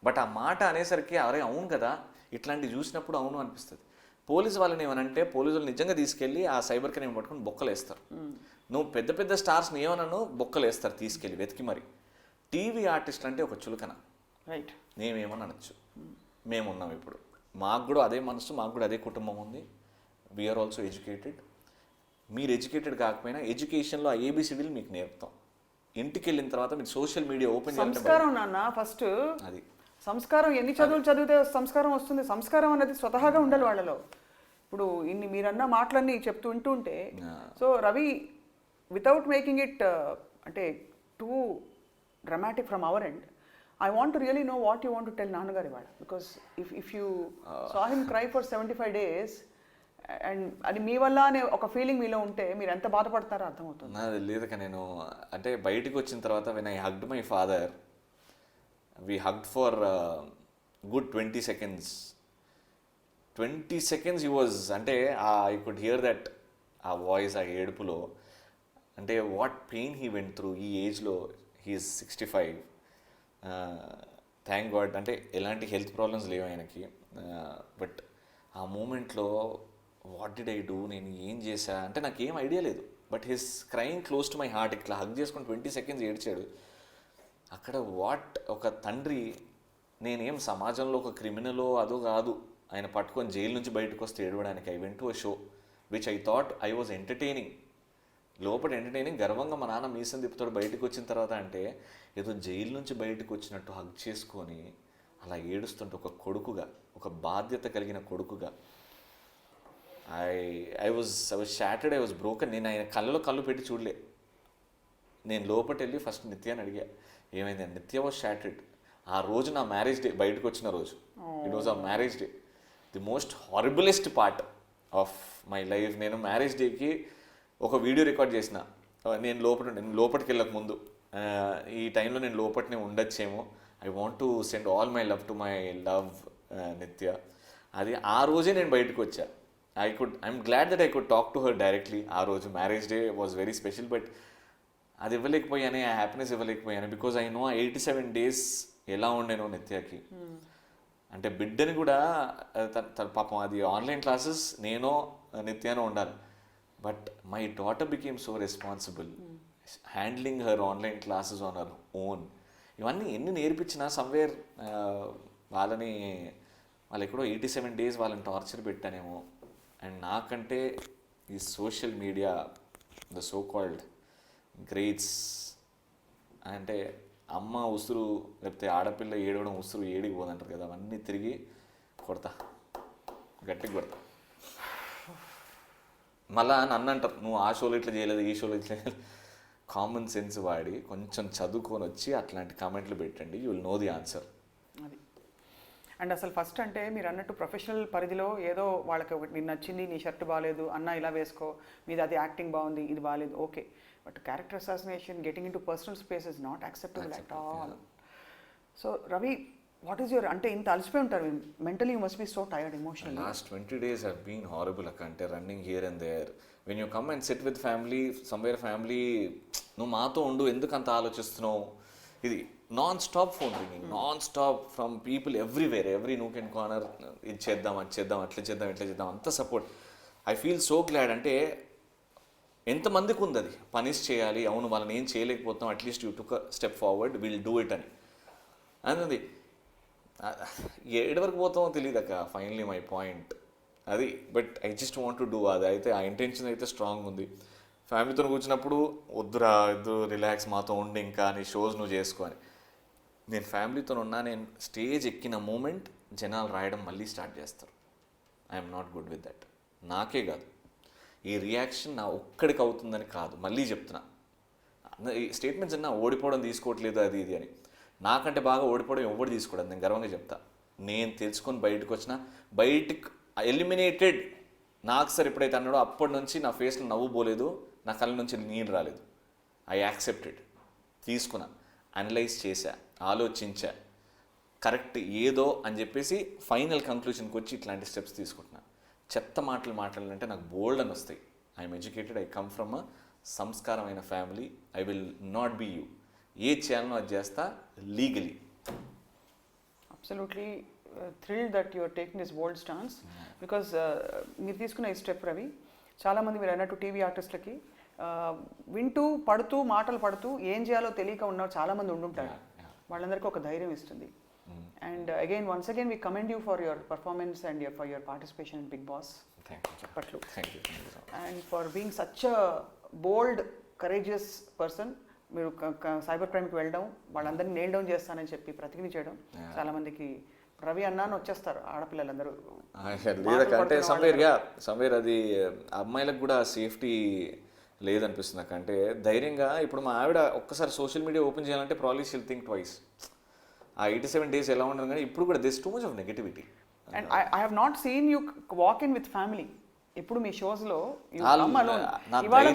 S2: But ఆ మాట అనేసరికి అరే అవును కదా, ఇట్లాంటివి చూసినప్పుడు అవును అనిపిస్తుంది. పోలీసు వాళ్ళని ఏమనంటే పోలీసు వాళ్ళు నిజంగా తీసుకెళ్ళి ఆ సైబర్ క్రైమ్ పట్టుకుని బొక్కలు వేస్తారు. నువ్వు పెద్ద పెద్ద స్టార్స్ని ఏమన్నాను బొక్కలు వేస్తారు తీసుకెళ్ళి వెతికి మరి. టీవీ ఆర్టిస్ట్ అంటే ఒక చులకన.
S3: రైట్.
S2: మేమేమని అనొచ్చు, మేమున్నాం ఇప్పుడు, మాకు కూడా అదే మనసు, మాకు కూడా అదే కుటుంబం ఉంది. We're also educated. మీరు ఎడ్యుకేటెడ్ కాకపోయినా ఎడ్యుకేషన్లో ఆ ఏబిసిడీలు మీకు నేర్పుతాం. ఇంటికి వెళ్ళిన తర్వాత మీరు సోషల్ మీడియా ఓపెన్
S3: సంస్కారం నాన్న ఫస్ట్.
S2: అది
S3: సంస్కారం ఎన్ని చదువులు చదివితే సంస్కారం వస్తుంది? సంస్కారం అనేది స్వతహాగా ఉండాలి వాళ్ళలో. ఇప్పుడు ఇన్ని మీరన్న మాటలన్నీ చెప్తూ ఉంటే, so Ravi without making it అంటే too dramatic from our end, I want to really know what you want to tell నాన్నగారు ఇవాళ. Because if you saw him cry for 75 days and అది మీ వల్ల అనే ఒక ఫీలింగ్ మీలో ఉంటే మీరు ఎంత బాధపడతారో అర్థమవుతుంది.
S2: నాది లేదక. నేను అంటే బయటికి వచ్చిన తర్వాత when I hugged my father, we hugged for good 20 seconds. 20 seconds he was, అంటే I could hear that ఆ వాయిస్, ఆ ఏడుపులో, అంటే what pain he went through. ఈ ఏజ్లో హీఈస్ 65. థ్యాంక్ గాడ్ అంటే ఎలాంటి హెల్త్ ప్రాబ్లమ్స్ లేవు ఆయనకి. బట్ ఆ మూమెంట్లో వాట్ డిడ్ ఐ డూ, నేను ఏం చేశా అంటే నాకు ఏం ఐడియా లేదు. But his crime close to my heart. ఇట్లా హగ్ చేసుకొని 20 seconds ఏడ్చాడు. అక్కడ వాట్ ఒక తండ్రి, నేనేం సమాజంలో ఒక క్రిమినలో అదో కాదు, ఆయన పట్టుకొని జైలు నుంచి బయటకు వస్తే ఏడవడానికి. I went to a show which I thought I was entertaining. లోపల ఎంటర్టైనింగ్, గర్వంగా మా నాన్న మీసం తిప్పుతాడు బయటకు వచ్చిన తర్వాత, అంటే ఏదో జైలు నుంచి బయటకు వచ్చినట్టు హగ్ చేసుకొని అలా ఏడుస్తుంటే ఒక కొడుకుగా, ఒక బాధ్యత కలిగిన కొడుకుగా I was shattered, I was broken. నేను ఆయన కళ్ళలో కళ్ళు పెట్టి చూడలే. నేను లోపలికి వెళ్ళి ఫస్ట్ నిత్యాన్ని అడిగా ఏమైంది. నిత్య వాజ్ షాటర్డ్. ఆ రోజు నా మ్యారేజ్ డే, బయటకు వచ్చిన రోజు. It was a marriage day, the most horriblest part of my life. నేను మ్యారేజ్ డేకి ఒక వీడియో రికార్డ్ చేసిన. నేను లోపలికి వెళ్ళక ముందు, ఈ టైంలో నేను లోపలనే ఉండొచ్చేమో, I want to send all my love to my love Nithya. అది ఆ రోజే నేను బయటకు వచ్చా. I'm glad that I could talk to her directly. ఆ రోజు marriage day was very special. But అది ఇవ్వలేకపోయాను, ఆ హ్యాపీనెస్ ఇవ్వలేకపోయాను. బికాజ్ ఐ నో 87 days ఎలా ఉండేనో నిత్యకి. అంటే బిడ్డని కూడా పాపం అది ఆన్లైన్ క్లాసెస్ నేనో నిత్యానో ఉండాలి. But my daughter became so responsible, handling her online classes on her own. ఇవన్నీ ఎన్ని నేర్పించినా సమ్వేర్ వాళ్ళు ఎక్కడో 87 days వాళ్ళని టార్చర్ పెట్టానేమో. అండ్ నాకంటే ఈ social media, the so called greats, అంటే అమ్మ ఉసురు లేకపోతే ఆడపిల్ల ఏడవడం ఉసురు ఏడికి పోదంటారు కదా, అవన్నీ తిరిగి కొడతా, గట్టిగా కొడతా. మళ్ళా నన్ను అంటారు నువ్వు ఆ షోలో ఇట్లా చేయలేదు, ఈ షోలో ఇట్లా చేయలేదు. కామన్ సెన్స్ వాడి కొంచెం చదువుకొని వచ్చి అట్లాంటి కామెంట్లు పెట్టండి, you will know the answer.
S3: అది అండ్ అసలు ఫస్ట్ అంటే మీరు అన్నట్టు ప్రొఫెషనల్ పరిధిలో ఏదో వాళ్ళకి ఒకటి నీకు నచ్చింది, నీ షర్ట్ బాగాలేదు అన్న ఇలా వేసుకో, మీది అది యాక్టింగ్ బాగుంది, ఇది బాగాలేదు, okay. But character assassination, getting in to personal space is not acceptable at all. So Ravi, what is your, అంటే ఇంత అలసిపోయి ఉంటారు mentally, you must be so tired emotionally.
S2: Last 20 days have been horrible అక్క. అంటే running here and there. When you come and sit with family, somewhere family నువ్వు మాతో ఉండు, ఎందుకు అంత ఆలోచిస్తున్నావు, ఇది non stop phone ringing, non stop from people everywhere, every nook and corner, ఇది చేద్దాం, అది చేద్దాం, అట్లా చేద్దాం, ఇట్లా చేద్దాం, అంత support. I feel so glad. అంటే ఎంతమందికి ఉంది అది, పనిష్ చేయాలి, అవును వాళ్ళని ఏం చేయలేకపోతాం, at least you took step forward, will do it అని అన్నది. ఏడు వరకు పోతామో తెలియదు అక్క, ఫైనలీ మై పాయింట్ అది. But I just want to do అది. అయితే ఆ ఇంటెన్షన్ అయితే స్ట్రాంగ్ ఉంది. ఫ్యామిలీతో కూర్చున్నప్పుడు వద్దురా, వద్దు, రిలాక్స్, మాతో ఉండి ఇంకా నీ షోస్ నువ్వు చేసుకో అని. నేను ఫ్యామిలీతో ఉన్నా, నేను స్టేజ్ ఎక్కిన మూమెంట్ జనాలు రాయడం మళ్ళీ స్టార్ట్ చేస్తారు. I'm not good with that. నాకే కాదు, ఈ రియాక్షన్ నా ఒక్కడికి అవుతుందని కాదు, మళ్ళీ చెప్తున్నా, ఈ స్టేట్మెంట్స్ అన్నా ఓడిపోవడం తీసుకోవట్లేదు అది ఇది అని, నాకంటే బాగా ఓడిపోవడం ఎవరు తీసుకోవడం నేను గర్వంగా చెప్తా. నేను తెలుసుకొని బయటకు వచ్చిన, బయటికి ఎలిమినేటెడ్ నాకు సార్ ఎప్పుడైతే అన్నాడో అప్పటి నుంచి నా ఫేస్లో నవ్వు పోలేదు, నా కళ్ళ నుంచి నీళ్ళు రాలేదు. ఐ యాక్సెప్టెడ్, తీసుకున్నా, అనలైజ్ చేశా, ఆలోచించా, కరెక్ట్ ఏదో అని చెప్పేసి ఫైనల్ కంక్లూషన్కి వచ్చి ఇట్లాంటి స్టెప్స్ తీసుకుంటున్నా. చెత్త మాటలు మాట్లాడాలంటే నాకు బోల్డ్ అని వస్తాయి. I'm educated, I come from a సంస్కారమైన family, I will not be you. ఏ చేయాలనో అది చేస్తా legally.
S3: Absolutely thrilled that your taking this bold stance, because మీరు తీసుకున్న ఈ స్టెప్ రవి, చాలామంది మీరు అన్నట్టు టీవీ ఆర్టిస్టులకి వింటూ పడుతూ మాటలు పడుతూ ఏం చేయాలో తెలియక ఉన్న చాలామంది ఉండుంటారు. వాళ్ళందరికీ ఒక ధైర్యం ఇస్తుంది. And again once again we commend you for your performance and for your participation in Bigg Boss. చెప్పట్లు. And for being such a bold courageous person. మీరు సైబర్ క్రైమ్కి వెళ్ళడం, వాళ్ళందరినీ నెయిల్ డౌన్ చేస్తానని చెప్పి ప్రతిజ్ఞ చేయడం, చాలామందికి రవి అన్నాను వచ్చేస్తారు ఆడపిల్లలందరూ.
S2: లేదంటే సమ్వేర్ అది అమ్మాయిలకు కూడా సేఫ్టీ లేదనిపిస్తుంది నాకు. అంటే ధైర్యంగా ఇప్పుడు మా ఆవిడ ఒక్కసారి సోషల్ మీడియా ఓపెన్ చేయాలంటే ప్రాబ్లీ షిల్ థింక్ ట్వైస్. ఆ 87 days ఎలా ఉండదు, కానీ ఇప్పుడు కూడా this too much of negativity.
S3: And I have not seen you walk in with family. ఇప్పుడు మీ షోస్లో ఇవాళ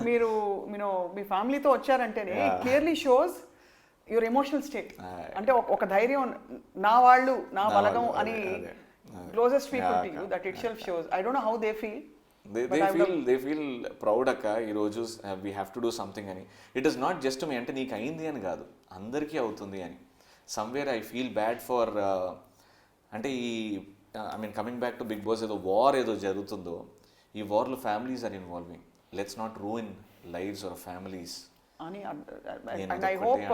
S3: మీరు మీ ఫ్యామిలీతో వచ్చారంటేనే clearly shows your emotional state. అంటే ఒక ధైర్యం, నా వాళ్ళు నా బలగం అని closest people to you, that itself shows. I don't know how they feel.
S2: They feel proud అక్క, ఈరోజు we have to do something అని. It is not just me, అంటే నీకు అయింది అని కాదు, అందరికీ అవుతుంది అని. Somewhere I feel bad for, అంటే ఈ I mean coming back to Bigg Boss, ఏదో వార్ ఏదో జరుగుతుందో, ఈ వార్లో families are involving. Let's not ruin lives or families
S3: అని. And I hope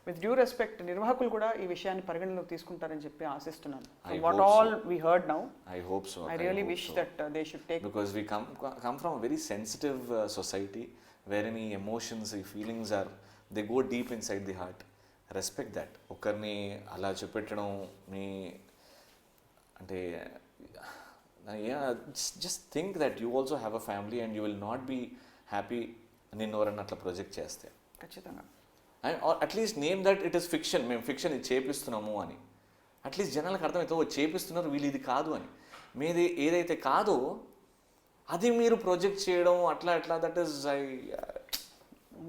S3: with due respect నిర్వాహకులు కూడా ఈ విషయాన్ని పరిగణలోకి తీసుకుంటారని చెప్పి ఆశిస్తున్నాను. What all we heard now,
S2: I hope so.
S3: I really wish that they should take,
S2: because we come from a very sensitive society where any emotions, feelings are, they go deep inside the heart. Respect that. ఒకరిని అలా చూపెట్టడం మీ అంటే just think that you also have a family and you will not be happy నిన్ను ఎవరన్నా అట్లా project చేస్తే.
S3: ఖచ్చితంగా.
S2: And at least name that it is fiction, మేము ఫిక్షన్ ఇది చేపిస్తున్నాము అని. అట్లీస్ట్ జనాలకు అర్థమవుతుంది చేపిస్తున్నారు వీళ్ళు, ఇది కాదు అని. మీది ఏదైతే కాదో అది మీరు ప్రొజెక్ట్ చేయడం అట్లా that is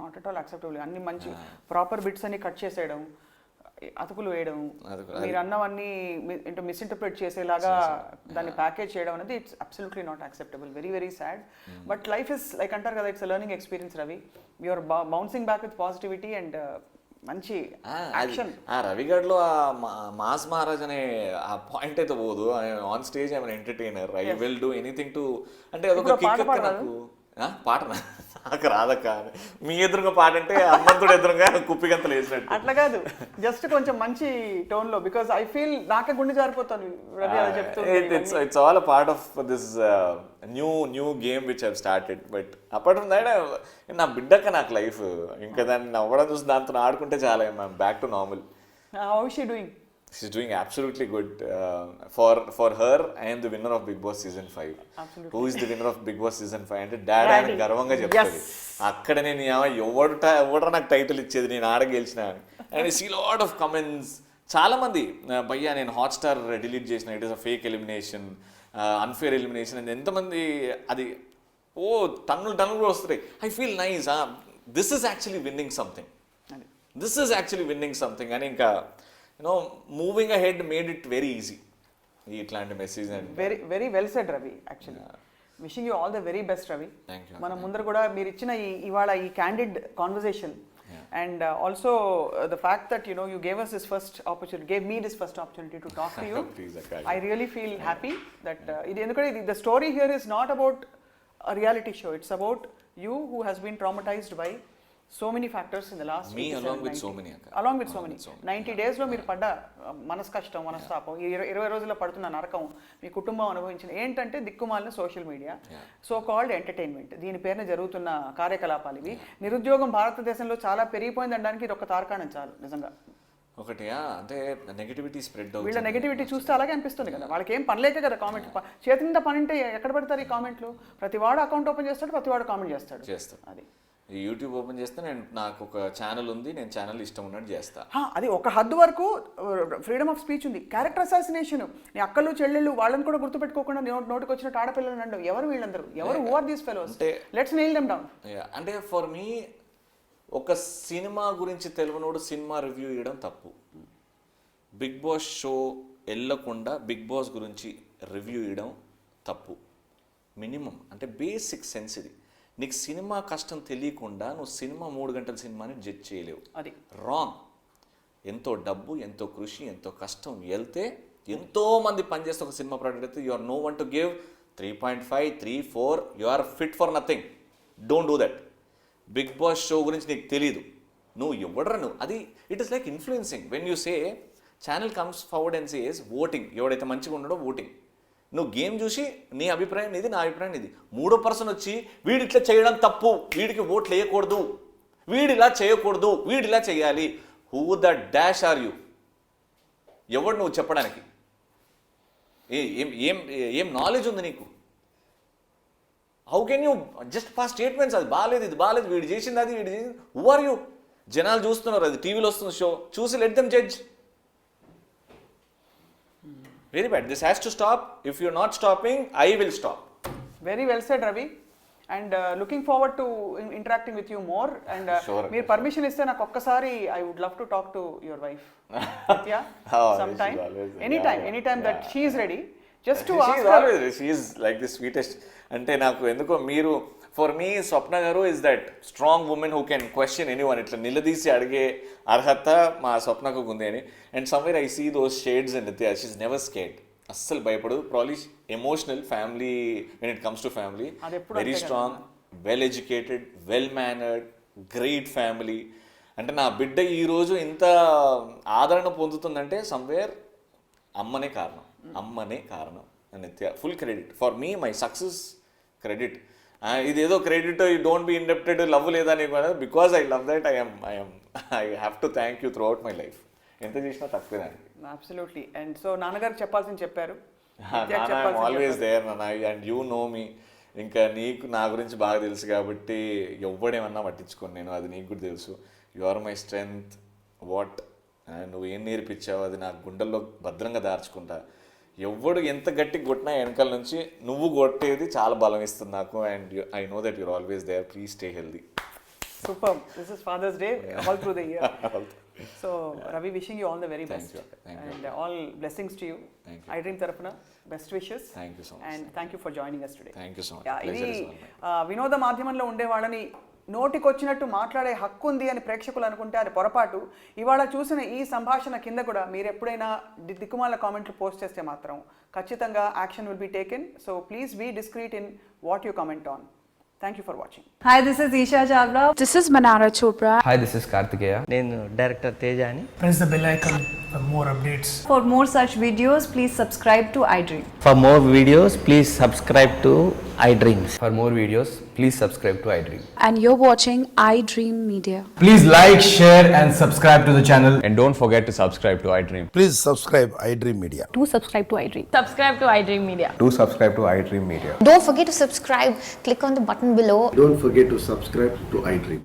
S3: not at all acceptable. అన్ని మంచి ప్రాపర్ బిట్స్ అన్ని కట్ చేసేయడం, అతుకులు వేయడం, మీరు అన్నవన్నీ మిస్ఇంటర్ప్రిట్ చేసేలాగా దాన్ని ప్యాకేజ్ చేయడం అనేది it's absolutely not acceptable. Very very sad. But life is like అంటారు కదా, it's learning experience Ravi. You're bouncing back with positivity and మంచి యాక్షన్.
S2: రవిగఢ్లో ఆ మాస్ మహారాజ్ అనే ఆ పాయింట్ అయితే పోదు. On stage I am entertainer, I will do anything to, అంటే అదొక కిక్ నాకు. పాటనా నాకు రాదక్క, మీ ఎదురుగా పాట అంటే హనుమంతుడు ఎదురుగా కుప్పిగంతలు వేసినట్టు
S3: అట్లా కాదు, జస్ట్ కొంచెం మంచి టోన్ లో. బికాస్ ఐ ఫీల్ నాకే గుండె జారిపోతాను రవి అలా చెప్తుంటే.
S2: It's all a part of this new game which I've started. But అప్పటి నుంచి నా బిడ్డక్క నాకు లైఫ్, ఇంకా దాన్ని నవ్వడం చూసి దాంతో ఆడుకుంటే చాలా. Back to normal.
S3: How is she doing?
S2: She's doing absolutely good. For her, I am the winner of Big Boss Season 5.
S3: Absolutely.
S2: Who is the winner of Big Boss Season 5 అంటే daddy అని గర్వంగా చెప్తుంది. అక్కడ నేను ఎవడరా నాకు title ఇచ్చేది, నేను ఆడ గెలిచిన అని. And see lot of comments. చాలామంది భయ్యా నేను హాట్స్టార్ డిలీట్ చేసిన, it is a fake elimination, unfair elimination అని ఎంతమంది అది టన్నులు కూడా వస్తున్నాయి. I feel nice, this is actually winning something, this is actually winning something అని. ఇంకా moving ahead made it very easy ఇట్లాంటి message. And
S3: very well said Ravi. Actually wishing you all the very best Ravi. మనం ముందర కూడా మీరు ఇచ్చిన ఇవాళ ఈ candid conversation and also the fact that you gave us this first opportunity, gave me this first opportunity to talk to you. I really feel happy that ఇది ఎందుకంటే the story here is not about a reality show, it's about you who has been traumatized by so many factors in the last
S2: me along with so many
S3: 90 days లో మీరు పడ్డ మనస్కష్టం, మనస్తాపం, 20 రోజుల్లో పడుతున్న నరకం మీ కుటుంబం అనుభవించిన ఏంటంటే దిక్కుమాలిన social media, so called entertainment, దీని పేరున జరుగుతున్న కార్యకలాపాలు ఇవి. నిరుద్యోగం భారతదేశంలో చాలా పెరిగిపోయింది అనడానికి ఇది ఒక తార్కాణం చాలు నిజంగా.
S2: ఒకటి అంటే నెగటివిటీ స్ప్రెడ్
S3: వీళ్ళ
S2: అవుతుంది.
S3: నెగటివిటీ చూస్తే అలాగే అనిపిస్తుంది కదా, వాళ్ళకి ఏం పనిలేక కదా కామెంట్, చేతి నిండా పని ఉంటే ఎక్కడ పెడతారు ఈ కామెంట్లు? ప్రతి వాడు అకౌంట్ ఓపెన్ చేస్తాడు, ప్రతి వాడు కామెంట్ చేస్తాడు. అది
S2: ఈ యూట్యూబ్ ఓపెన్ చేస్తే నాకు ఒక ఛానల్ ఉంది, నేను ఛానల్ ఇష్టం ఉన్నట్టు చేస్తా.
S3: అది ఒక హద్దు వరకు ఫ్రీడమ్ ఆఫ్ స్పీచ్ ఉంది. క్యారెక్టర్ అసాసినేషన్, నీ అక్కలు చెల్లెళ్ళు వాళ్ళని కూడా గుర్తుపెట్టుకోకుండా నోటికి వచ్చినట్టు ఆడపిల్లలు అంటావు. ఎవరు వీళ్ళందరూ? ఎవరు? Who are these fellows? Let's nail them down.
S2: అంటే ఫర్ మీ ఒక సినిమా గురించి తెలియనోడు సినిమా రివ్యూ ఇవ్వడం తప్పు. బిగ్ బాస్ షో వెళ్ళకుండా బిగ్ బాస్ గురించి రివ్యూ ఇవ్వడం తప్పు. మినిమం అంటే బేసిక్ సెన్స్ ఇది. నీకు సినిమా కష్టం తెలియకుండా నువ్వు సినిమా 3 గంటల సినిమాని జడ్జ్ చేయలేవు.
S3: అది
S2: రాంగ్. ఎంతో డబ్బు, ఎంతో కృషి, ఎంతో కష్టం వెళ్తే ఎంతో మంది పనిచేస్తే ఒక సినిమా ప్రోడక్ట్ అయితే you are no one to give 3.5, 3, 4. You are fit for nothing. Don't do that. Bigg Boss show గురించి నీకు తెలీదు, నువ్వు ఎవడరా నువ్వు. అది it is like influencing. When you say channel comes forward and says voting, ఎవడైతే మంచిగా ఉండడో ఓటింగ్. నువ్వు గేమ్ చూసి నీ అభిప్రాయం ఇది, నా అభిప్రాయం ఇది. 3వ పర్సన్ వచ్చి వీడు ఇట్లా చేయడం తప్పు, వీడికి ఓట్లు వేయకూడదు, వీడిలా చేయకూడదు, వీడిలా చేయాలి. Who the dash are you? ఎవడు నువ్వు చెప్పడానికి? ఏం ఏం ఏం నాలెడ్జ్ ఉంది నీకు? How can you just pass statements? అది బాగాలేదు, ఇది బాగాలేదు, వీడు చేసింది అది, వీడు చేసింది. Who are you? జనాలు చూస్తున్నారు, అది టీవీలో వస్తుంది షో, చూసి let them judge. Very bad. This has to stop. If you not stopping, I will stop.
S3: Very well said Ravi. And looking forward to interacting with you more. And మీరు permission ఇస్తే నాకు ఒక్కసారి I would love to talk to your wife some time, any time that she is ready. Just to ask her.
S2: She is like the sweetest. అంటే నాకు ఎందుకో మీరు, for me Swapna garu is that strong women who can question anyone. ఇట్లా నిలదీసి అడిగే అర్హత మా స్వప్నకు ఉంది అని. And somewhere I see those shades and Nithya. She is never scared. అస్సలు భయపడు. Probably emotional family when it comes to family. Very strong, well educated, well mannered, great family. అంటే నా బిడ్డ ఈరోజు ఇంత ఆదరణ పొందుతుందంటే సమ్వేర్ అమ్మనే కారణం. అమ్మనే కారణం. Nithya full credit. For me my success credit. ఇదేదో credit, you don't be indebted, love లేదా నీకు, because I love that I have to thank you throughout my life. ఎంత చేసినా తక్కువేనండి.
S3: అబ్సల్యూట్లీ. అండ్ సో నాన్నగారు చెప్పాల్సింది చెప్పారు.
S2: ఆల్వేస్ దేర్ నాన్న, అండ్ యూ నో మీ. ఇంకా నీకు నా గురించి బాగా తెలుసు కాబట్టి ఎవ్వడేమన్నా పట్టించుకోను నేను, అది నీకు కూడా తెలుసు. You are my strength. What నువ్వు ఏం నేర్పించావు అది నా గుండెల్లో భద్రంగా దాచుకుంటా. ఎవడు ఎంత గట్టి కొట్టినా వెనకాల నుంచి నువ్వు కొట్టేది చాలా బలం ఇస్తుంది నాకు. And I know that you're always there. Please stay healthy.
S3: Superb. This is Father's Day all through the year. So Ravi, wishing you all the very best.
S2: Thank you.
S3: And all blessings to you.
S2: Thank you.
S3: iDream tarafuna best wishes.
S2: Thank you so much.
S3: And thank you for joining us today.
S2: Thank you so much.
S3: ఇది
S2: Pleasure is all mine.
S3: వినోద మాధ్యమంలో ఉండే వాళ్ళని నోటికొచ్చినట్టు మాట్లాడే హక్కు ఉంది అని ప్రేక్షకులు అనుకుంటే అది పొరపాటు. ఇవాళ చూసిన ఈ సంభాషణ కింద కూడా మీరు ఎప్పుడైనా దిక్కుమాల కామెంట్లు పోస్ట్ చేస్తే మాత్రం ఖచ్చితంగా action will be taken. So please be discreet in what you comment on. Thank you for watching.
S4: Hi, this is Isha Chavla.
S5: This is Manara Chopra.
S6: Hi, this is Kartikeya.
S7: నేను director Teja అని.
S8: Press the bell icon for more updates.
S4: For more such videos, please subscribe to iDream.
S7: For more videos, please subscribe to iDreams.
S6: For more videos, please subscribe to iDream.
S5: And you're watching iDream Media.
S9: Please like, share and subscribe to the channel.
S6: And don't forget to subscribe to iDream.
S10: Please subscribe iDream Media.
S5: Do subscribe to iDream.
S4: Subscribe to iDream Media.
S6: Do subscribe to iDream Media.
S11: Don't forget to subscribe. Click on the button below.
S10: Don't forget to subscribe to iDream.